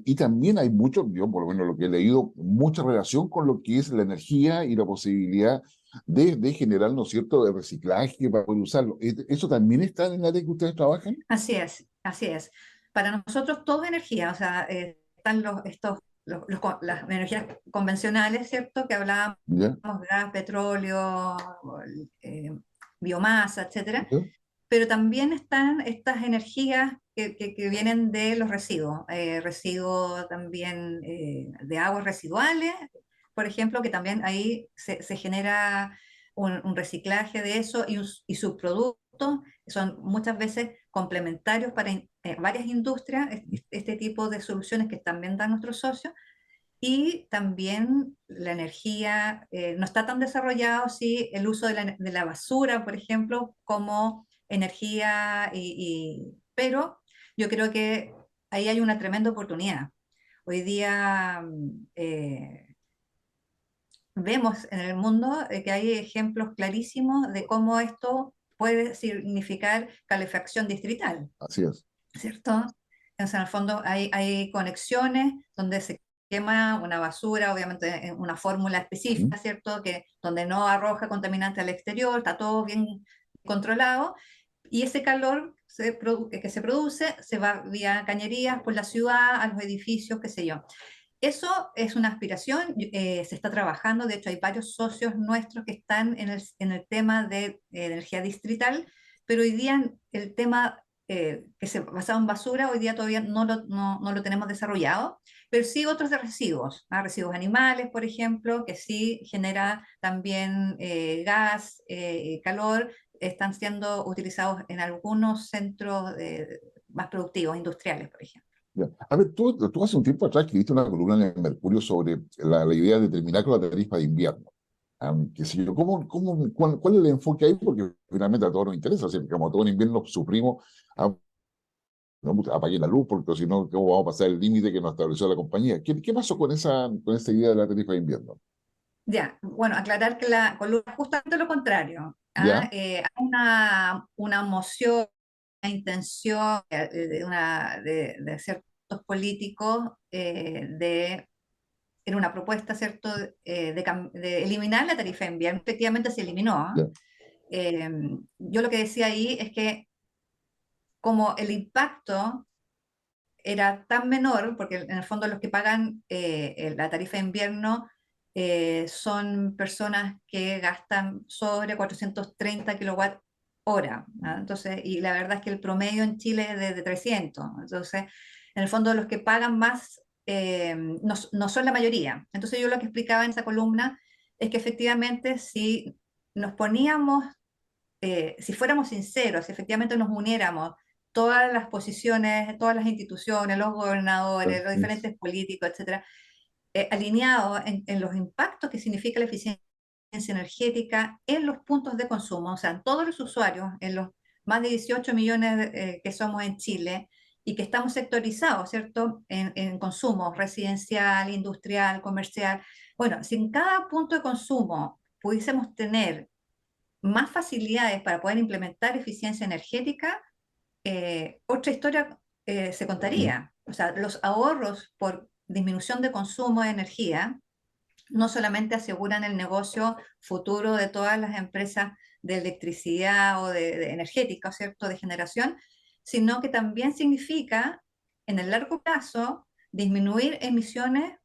y también hay mucho, yo por lo menos lo que he leído, mucha relación con lo que es la energía y la posibilidad de generar, ¿no es cierto?, de reciclaje para poder usarlo. ¿Eso también está en el área que ustedes trabajan? Así es, así es. Para nosotros todo es energía, o sea, están las energías convencionales, ¿cierto? Que hablábamos, ¿Ya? gas, petróleo, eh, biomasa, etcétera. ¿Ya? Pero también están estas energías que vienen de los residuos, residuos también de aguas residuales, por ejemplo, que también ahí se genera un reciclaje de eso y subproductos son muchas veces complementarios para varias industrias, este tipo de soluciones que también dan nuestros socios. Y también la energía, no está tan desarrollado, sí, el uso de la basura, por ejemplo, como energía, pero yo creo que ahí hay una tremenda oportunidad. Hoy día vemos en el mundo que hay ejemplos clarísimos de cómo esto puede significar calefacción distrital, Así es. ¿cierto? Entonces, en el fondo hay conexiones donde se quema una basura, obviamente en una fórmula Ujú. específica, ¿cierto? Que, donde no arroja contaminante al exterior, está todo bien controlado, y ese calor que se produce se va vía cañerías por la ciudad, a los edificios, qué sé yo. Eso es una aspiración, se está trabajando, de hecho hay varios socios nuestros que están en el tema de energía distrital, pero hoy día el tema que se basaba en basura, hoy día todavía no lo tenemos desarrollado, pero sí otros de residuos, ¿ah? Residuos animales, por ejemplo, que sí genera también gas, calor, están siendo utilizados en algunos centros más productivos, industriales, por ejemplo. Ya. A ver, tú hace un tiempo atrás escribiste una columna en el Mercurio sobre la idea de terminar con la tarifa de invierno. Qué sé yo, cuál es el enfoque ahí? Porque finalmente a todos nos interesa, así que como todo en invierno sufrimos, ah, no, puta, apagué la luz, porque si no, ¿cómo vamos a pasar el límite que nos estableció la compañía? ¿Qué pasó con esa idea de la tarifa de invierno? Ya, bueno, aclarar que la columna es justamente lo contrario. ¿Ah? ¿Ya? Hay una moción, una intención de ciertos políticos en una propuesta, ¿cierto?, de eliminar la tarifa de invierno. Efectivamente se eliminó. ¿Ah? ¿Ya? Eh, yo lo que decía ahí es que como el impacto era tan menor, porque en el fondo los que pagan la tarifa de invierno son personas que gastan sobre 430 kilowatt hora, ¿no? Entonces, y la verdad es que el promedio en Chile es de 300. Entonces, en el fondo los que pagan más no son la mayoría. Entonces yo lo que explicaba en esa columna es que efectivamente si nos poníamos si fuéramos sinceros, si efectivamente nos uniéramos todas las posiciones, todas las instituciones, los gobernadores, los diferentes políticos, etcétera, alineados en los impactos que significa la eficiencia energética en los puntos de consumo, o sea, en todos los usuarios, en los más de 18 millones que somos en Chile y que estamos sectorizados, ¿cierto?, en consumo residencial, industrial, comercial. Bueno, si en cada punto de consumo pudiésemos tener más facilidades para poder implementar eficiencia energética, otra historia se Mm. contaría. O sea, los ahorros por disminución de consumo de energía no solamente aseguran el negocio futuro de todas las empresas de electricidad o de energética, ¿cierto?, de generación, sino que también significa en el largo plazo disminuir emisiones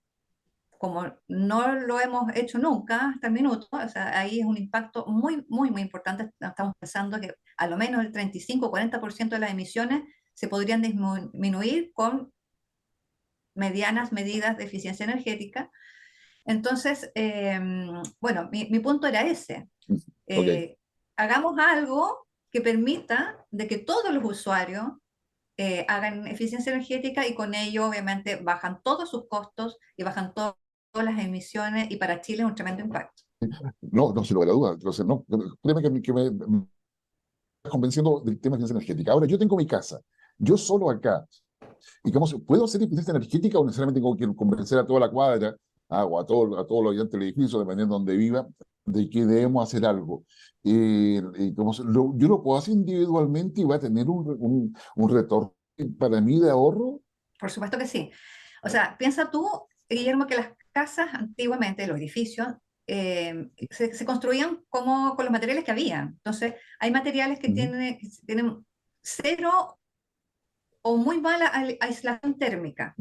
como no lo hemos hecho nunca hasta el minuto. O sea, ahí es un impacto muy, muy, muy importante. Estamos pensando que a lo menos el 35-40% de las emisiones se podrían disminuir con medianas medidas de eficiencia energética. Entonces, bueno, mi punto era ese. Ok. Hagamos algo que permita de que todos los usuarios hagan eficiencia energética y con ello obviamente bajan todos sus costos y bajan todas las emisiones y para Chile es un tremendo impacto. No, no, sin lugar a dudas. Entonces, no, créeme que me estás convenciendo del tema de eficiencia energética. Ahora, yo tengo mi casa, yo solo acá, digamos, ¿puedo hacer eficiencia energética o necesariamente tengo que convencer a toda la cuadra, o a todos los habitantes del edificio, dependiendo de donde viva, de que debemos hacer algo? Yo lo puedo hacer individualmente y va a tener un retorno para mí de ahorro. Por supuesto que sí. O sea, piensa tú, Guillermo, que las casas antiguamente, los edificios, se construían como con los materiales que había. Entonces, hay materiales Ujú, que tienen cero o muy mala aislación térmica.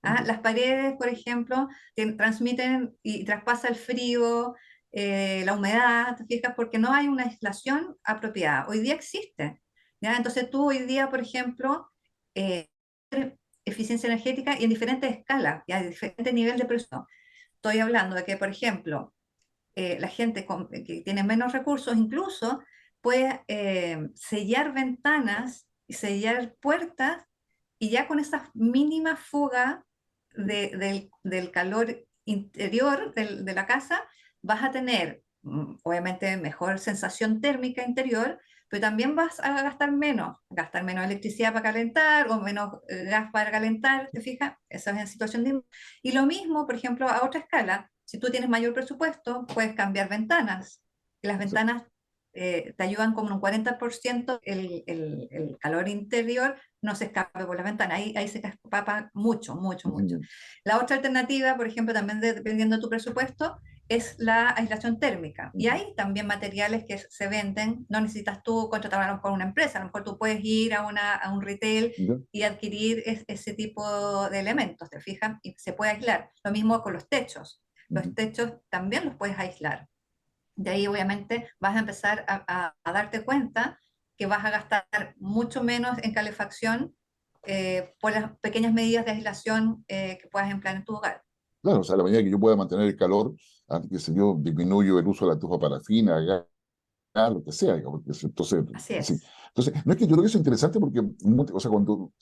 ¿Ah? entiendo. Las paredes, por ejemplo, transmiten y traspasa el frío, la humedad, ¿te fijas? Porque no hay una aislación apropiada. Hoy día existe, ¿ya? Entonces tú hoy día, por ejemplo, eh, eficiencia energética y en diferentes escalas, y a diferentes niveles de presión. Estoy hablando de que, por ejemplo, la gente que tiene menos recursos incluso puede sellar ventanas y sellar puertas y ya con esa mínima fuga del calor interior de la casa vas a tener obviamente mejor sensación térmica interior, pero también vas a gastar menos electricidad para calentar o menos gas para calentar, ¿te fijas? Eso es en situación de... Y lo mismo, por ejemplo, a otra escala, si tú tienes mayor presupuesto, puedes cambiar ventanas. Y las Exacto. ventanas te ayudan como en un 40% el calor interior no se escape por las ventanas. Ahí se escapa mucho, mucho, mucho. Ujú, La otra alternativa, por ejemplo, también dependiendo de tu presupuesto, es la aislación térmica. Y ujú. hay también materiales que se venden, no necesitas tú contratar con una empresa, a lo mejor tú puedes ir a un retail ¿Ya? y adquirir ese tipo de elementos, ¿te fijas? Y se puede aislar. Lo mismo con los techos. Los Ujú. techos también los puedes aislar. De ahí obviamente vas a empezar a darte cuenta que vas a gastar mucho menos en calefacción por las pequeñas medidas de aislación que puedas emplear en tu hogar. Claro, o sea, a la medida que yo pueda mantener el calor, qué sé yo, disminuyo el uso de la estufa parafina, lo que sea, digamos, entonces, Así sí. es. Entonces, no es que yo creo que eso es interesante porque, o sea, cuando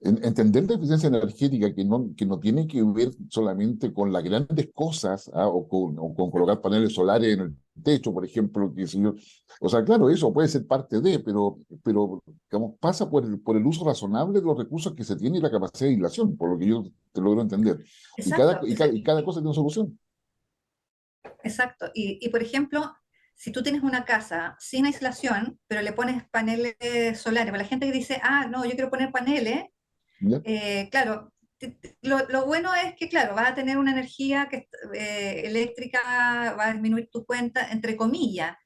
entender la eficiencia energética que no tiene que ver solamente con las grandes cosas, o con colocar paneles solares en el techo, por ejemplo, que si yo, o sea, claro, eso puede ser parte de, pero digamos, pasa por el uso razonable de los recursos que se tiene y la capacidad de aislación, por lo que yo te logro entender. Exacto. Y cada cosa tiene una solución. Exacto. Por ejemplo, si tú tienes una casa sin aislación, pero le pones paneles solares, para la gente que dice, ah, no, yo quiero poner paneles, ¿Ya? claro, lo bueno es que, claro, vas a tener una energía eléctrica, va a disminuir tu cuenta, entre comillas,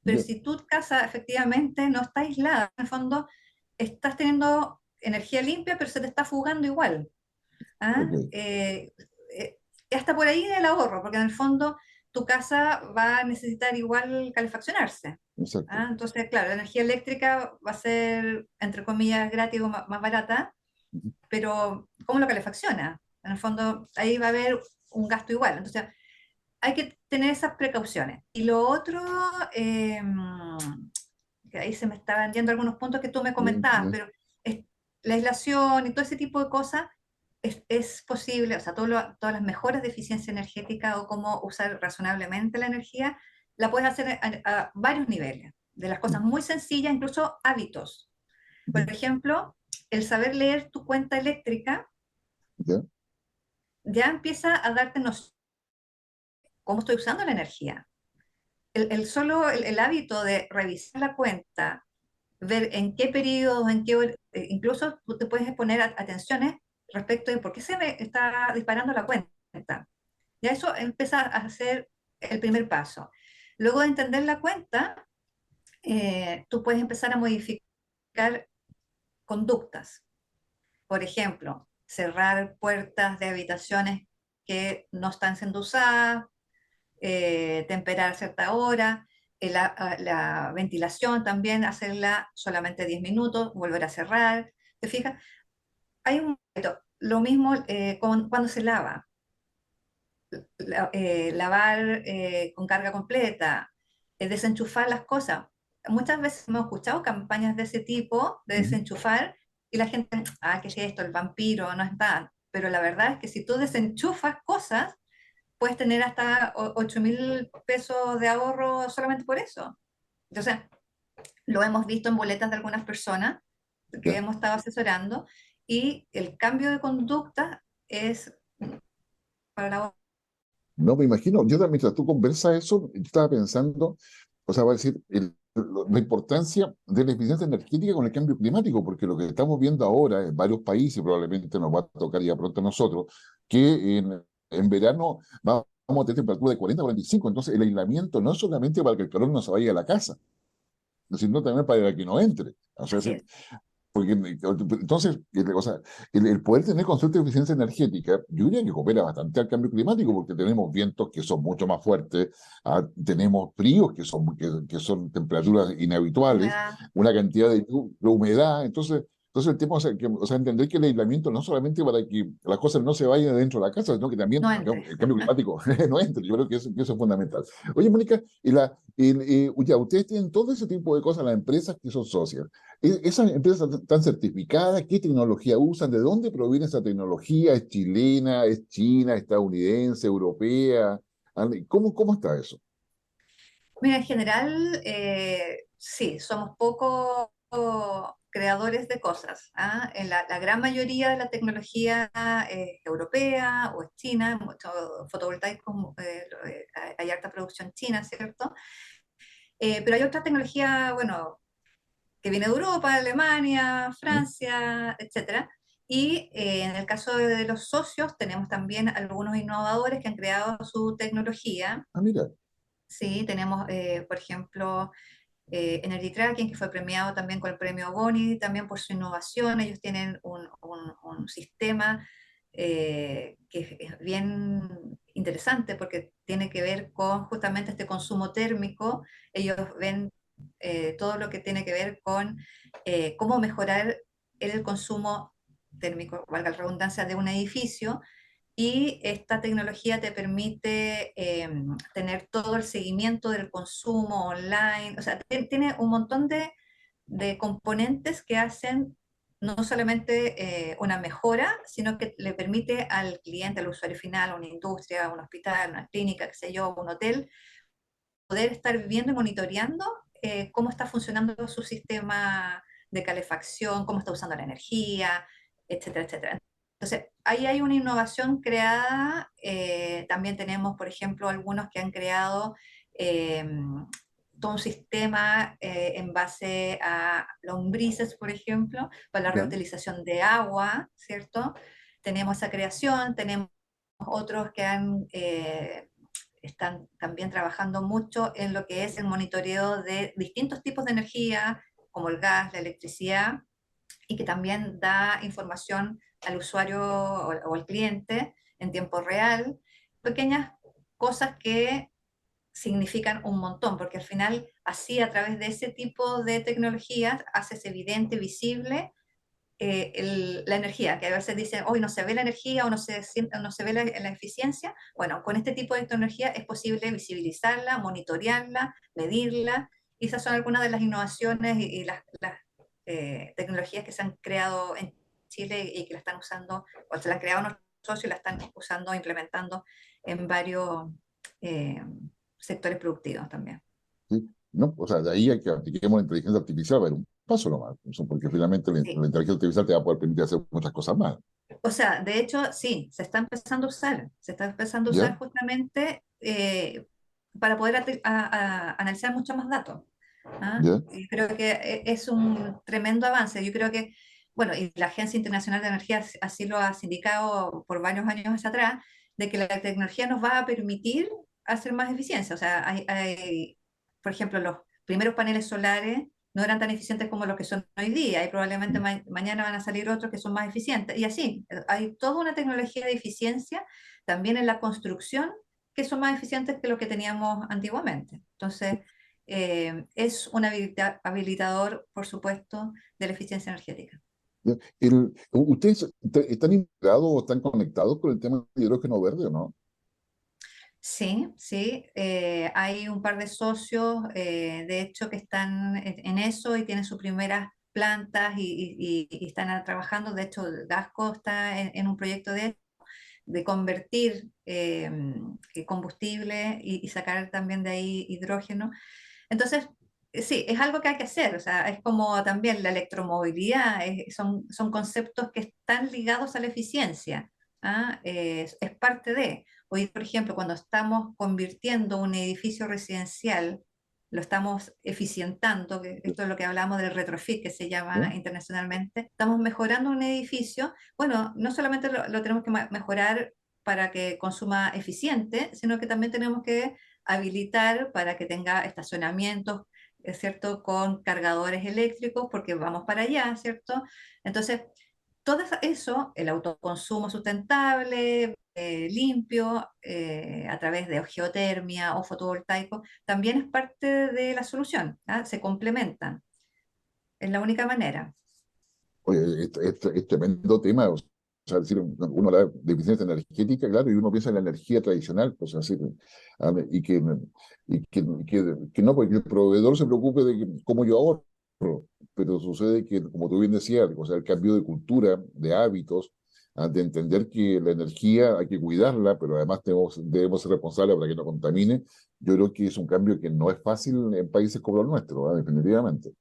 pero ¿Ya? si tu casa efectivamente no está aislada, en el fondo estás teniendo energía limpia, pero se te está fugando igual. ¿Ah? Ok, Hasta por ahí el ahorro, porque en el fondo tu casa va a necesitar igual calefaccionarse. exacto. ¿Ah? Entonces, claro, la energía eléctrica va a ser, entre comillas, gratis o más barata, Ujú. pero ¿cómo lo calefacciona? En el fondo, ahí va a haber un gasto igual. Entonces, hay que tener esas precauciones. Y lo otro, eh, que ahí se me estaban yendo algunos puntos que tú me comentabas, Ya. pero es- la aislación y todo ese tipo de cosas es posible, o sea, todas las mejoras de eficiencia energética o cómo usar razonablemente la energía, la puedes hacer a varios niveles, de las cosas muy sencillas, incluso hábitos. Por Ya. ejemplo, el saber leer tu cuenta eléctrica ¿Ya? ya empieza a darte noción de cómo estoy usando la energía. El hábito de revisar la cuenta, ver en qué periodos, incluso tú te puedes poner atenciones respecto de por qué se me está disparando la cuenta. Ya eso empieza a ser el primer paso. Luego de entender la cuenta, tú puedes empezar a modificar conductas. Por ejemplo, cerrar puertas de habitaciones que no están siendo usadas, temperar a cierta hora, la ventilación también, hacerla solamente 10 minutos, volver a cerrar. ¿Te fijas? Hay un lo mismo cuando se lava. Lavar con carga completa, desenchufar las cosas. Muchas veces hemos escuchado campañas de ese tipo, de Ujú. desenchufar, y la gente, ¿qué es esto? El vampiro, no está. Pero la verdad es que si tú desenchufas cosas, puedes tener hasta 8.000 pesos de ahorro solamente por eso. Entonces, lo hemos visto en boletas de algunas personas que Ya. hemos estado asesorando y el cambio de conducta es para la... No me imagino. Yo también, mientras tú conversas eso, yo estaba pensando, o sea, va a decir, la importancia de la eficiencia energética con el cambio climático, porque lo que estamos viendo ahora en varios países, probablemente nos va a tocar ya pronto a nosotros, que en verano vamos a tener temperatura de 40 a 45, entonces el aislamiento no es solamente para que el calor no se vaya a la casa, sino también para que no entre. O sea, Así es. porque entonces, o sea, el poder tener concepto de eficiencia energética, yo diría que coopera bastante al cambio climático, porque tenemos vientos que son mucho más fuertes, tenemos fríos que son temperaturas inhabituales, Humedad, una cantidad de humedad, entonces el tema, o sea, entender que el aislamiento no solamente para que las cosas no se vayan dentro de la casa, sino que también no entre. el cambio climático no entre. Yo creo que eso es fundamental. Oye, Mónica, ya, ustedes tienen todo ese tipo de cosas, las empresas que son socias. ¿Esas empresas están certificadas? ¿Qué tecnología usan? ¿De dónde proviene esa tecnología? ¿Es chilena? ¿Es china? ¿Estadounidense? ¿Europea? ¿Cómo está eso? Mira, en general, sí, somos pocos creadores de cosas. En la gran mayoría de la tecnología es europea o es china, mucho fotovoltaico, hay harta producción china, ¿cierto? Pero hay otra tecnología, bueno, que viene de Europa, Alemania, ¿Mm? Francia, etcétera. Y en el caso de los socios, tenemos también algunos innovadores que han creado su tecnología. Ah, mira, Sí, tenemos, por ejemplo, Energy Tracking, que fue premiado también con el premio Boni, también por su innovación. Ellos tienen un sistema que es bien interesante porque tiene que ver con justamente este consumo térmico. Ellos ven todo lo que tiene que ver con cómo mejorar el consumo térmico, valga la redundancia, de un edificio y esta tecnología te permite tener todo el seguimiento del consumo online, o sea, tiene un montón de componentes que hacen no solamente una mejora, sino que le permite al cliente, al usuario final, a una industria, a un hospital, una clínica, qué sé yo, un hotel, poder estar viendo y monitoreando cómo está funcionando su sistema de calefacción, cómo está usando la energía, etcétera, etcétera. Entonces, ahí hay una innovación creada. También tenemos, por ejemplo, algunos que han creado eh, todo un sistema en base a lombrices, por ejemplo, para la ya, reutilización de agua, ¿cierto? Tenemos esa creación, tenemos otros que están también trabajando mucho en lo que es el monitoreo de distintos tipos de energía, como el gas, la electricidad, y que también da información al usuario o al cliente en tiempo real, pequeñas cosas que significan un montón, porque al final así a través de ese tipo de tecnologías haces evidente, visible la energía, que a veces dicen, hoy no se ve la energía o no se ve la eficiencia. Bueno, con este tipo de tecnología es posible visibilizarla, monitorearla, medirla, y esas son algunas de las innovaciones y las tecnologías que se han creado en Chile y que la están usando, o se la han creado nuestros socios y la están usando, implementando en varios eh, sectores productivos también. ¿sí? No, o sea, de ahí hay que apliquemos la inteligencia artificial, pero un paso nomás, eso, porque finalmente Sí. la inteligencia artificial te va a poder permitir hacer muchas cosas más. O sea, de hecho, sí, se está empezando a usar, se está empezando a ¿Ya? usar justamente para poder analizar mucho más datos. ¿Ah? ¿Ya? Y creo que es un tremendo avance. Yo creo que, bueno, y la Agencia Internacional de Energía así lo ha sindicado por varios años hacia atrás, de que la tecnología nos va a permitir hacer más eficiencia. O sea, por ejemplo, los primeros paneles solares no eran tan eficientes como los que son hoy día y probablemente mañana van a salir otros que son más eficientes. Y así, hay toda una tecnología de eficiencia también en la construcción que son más eficientes que lo que teníamos antiguamente. Entonces, es un habilitador, por supuesto, de la eficiencia energética. ¿Ya? ¿Ustedes están integrados o están conectados con el tema de hidrógeno verde o no? Sí, sí, hay un par de socios, de hecho, que están en eso y tienen sus primeras plantas y están trabajando. De hecho, Gasco está en un proyecto de convertir combustible y sacar también de ahí hidrógeno. Entonces, sí, es algo que hay que hacer, o sea, es como también la electromovilidad, son conceptos que están ligados a la eficiencia, ¿ah? Es parte de. Hoy, por ejemplo, cuando estamos convirtiendo un edificio residencial, lo estamos eficientando, que esto es lo que hablamos del retrofit, que se llama ¿ya? internacionalmente, estamos mejorando un edificio. Bueno, no solamente lo tenemos que mejorar para que consuma eficiente, sino que también tenemos que habilitar para que tenga estacionamientos, ¿es cierto?, con cargadores eléctricos, porque vamos para allá, ¿cierto? Entonces, todo eso, el autoconsumo sustentable, limpio, a través de geotermia o fotovoltaico, también es parte de la solución, ¿ah? Se complementan, es la única manera. Oye, es tremendo tema. O sea, decir, uno habla de eficiencia energética, claro, y uno piensa en la energía tradicional, pues así, que no, porque el proveedor se preocupe de cómo yo ahorro, pero sucede que, como tú bien decías, o sea, el cambio de cultura, de hábitos, de entender que la energía hay que cuidarla, pero además debemos ser responsables para que no contamine. Yo creo que es un cambio que no es fácil en países como los nuestros, definitivamente.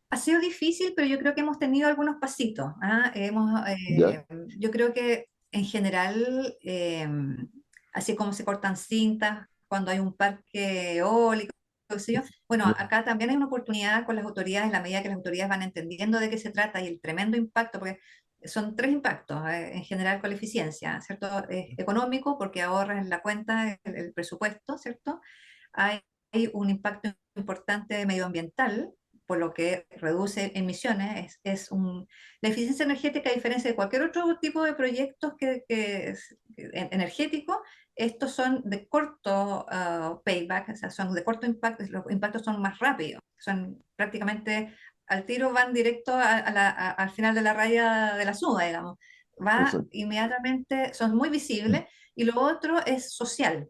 Ha sido difícil, pero yo creo que hemos tenido algunos pasitos, ¿ah? ¿Ya? Yo creo que en general, así como se cortan cintas cuando hay un parque eólico, qué sé yo, bueno, acá también hay una oportunidad con las autoridades, en la medida que las autoridades van entendiendo de qué se trata y el tremendo impacto, porque son tres impactos, en general con la eficiencia, ¿cierto? Económico, porque ahorras en la cuenta el presupuesto, ¿cierto? Hay un impacto importante medioambiental, por lo que reduce emisiones. La eficiencia energética, a diferencia de cualquier otro tipo de proyectos energéticos, estos son de corto payback, o sea, son de corto impacto, los impactos son más rápidos, son prácticamente al tiro, van directo al final de la raya de la suma, digamos. Va Exacto. inmediatamente, son muy visibles, y lo otro es social.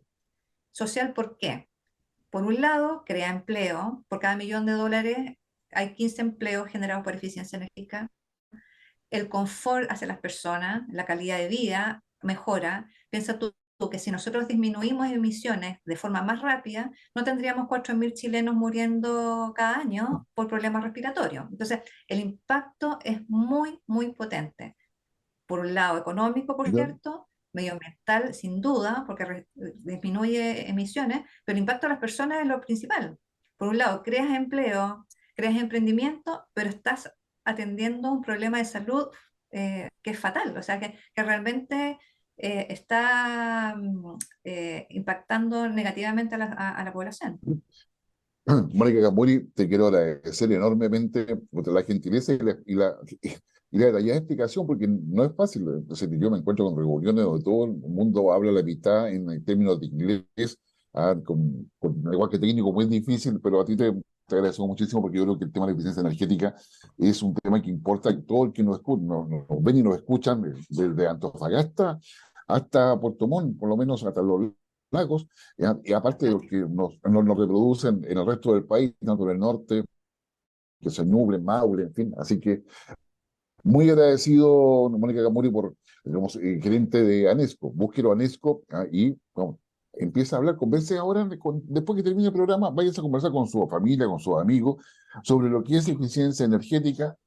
¿Social por qué? Por un lado, crea empleo. Por cada $1.000.000 hay 15 empleos generados por eficiencia energética. El confort hacia las personas, la calidad de vida mejora. Piensa tú que si nosotros disminuimos emisiones de forma más rápida, no tendríamos 4.000 chilenos muriendo cada año por problemas respiratorios. Entonces, el impacto es muy, muy potente. Por un lado económico, por ¿Ya? cierto, medioambiental, sin duda, porque disminuye emisiones, pero el impacto a las personas es lo principal. Por un lado, creas empleo, creas emprendimiento, pero estás atendiendo un problema de salud que es fatal, o sea, que realmente está impactando negativamente a la población. Mónica Gamuri, te quiero agradecer enormemente por la gentileza y la detallada explicación, porque no es fácil. Entonces, yo me encuentro con reuniones donde todo el mundo habla la mitad en términos de inglés, con lenguaje técnico muy difícil, pero a ti te agradezco muchísimo porque yo creo que el tema de la eficiencia energética es un tema que importa a todo el que nos escucha, nos ven y nos escuchan, desde Antofagasta hasta Puerto Montt, por lo menos hasta los lagos, y aparte de los que nos reproducen en el resto del país, tanto en el norte, que se Ñuble, Maule, en fin. Así que muy agradecido, Mónica Gamuri, por, digamos, gerente de ANESCO. Búsquelo ANESCO, y bueno, empieza a hablar, converse ahora, después que termine el programa, váyase a conversar con su familia, con sus amigos, sobre lo que es eficiencia energética,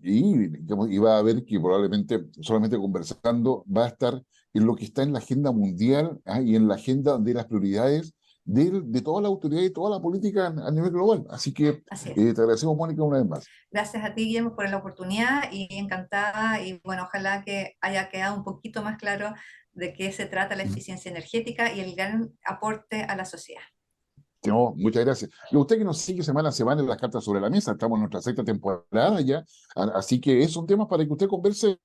digamos, y va a ver que probablemente solamente conversando va a estar en lo que está en la agenda mundial, y en la agenda de las prioridades de toda la autoridad y toda la política a nivel global. Así que Así es. te agradecemos, Mónica, una vez más. Gracias a ti, Guillermo, por la oportunidad y encantada. Y bueno, ojalá que haya quedado un poquito más claro de qué se trata la eficiencia energética y el gran aporte a la sociedad. No, muchas gracias. Y usted que nos sigue semana a semana en las cartas sobre la mesa, estamos en nuestra sexta temporada ya, así que es un tema para que usted converse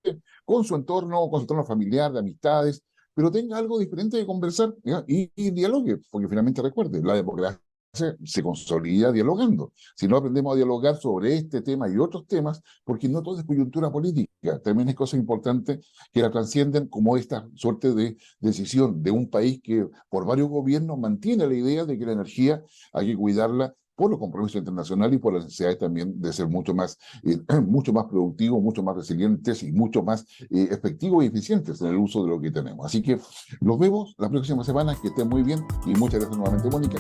con su entorno familiar, de amistades, pero tenga algo diferente de conversar, ¿ya? Y dialogue, porque finalmente recuerde, la democracia se consolida dialogando. Si no aprendemos a dialogar sobre este tema y otros temas, porque no todo es coyuntura política, también hay cosas importantes que la trascienden, como esta suerte de decisión de un país que por varios gobiernos mantiene la idea de que la energía hay que cuidarla por los compromisos internacionales y por las necesidades también de ser mucho más productivos, mucho más resilientes y mucho más efectivos y eficientes en el uso de lo que tenemos. Así que los vemos la próxima semana, que estén muy bien y muchas gracias nuevamente, Mónica.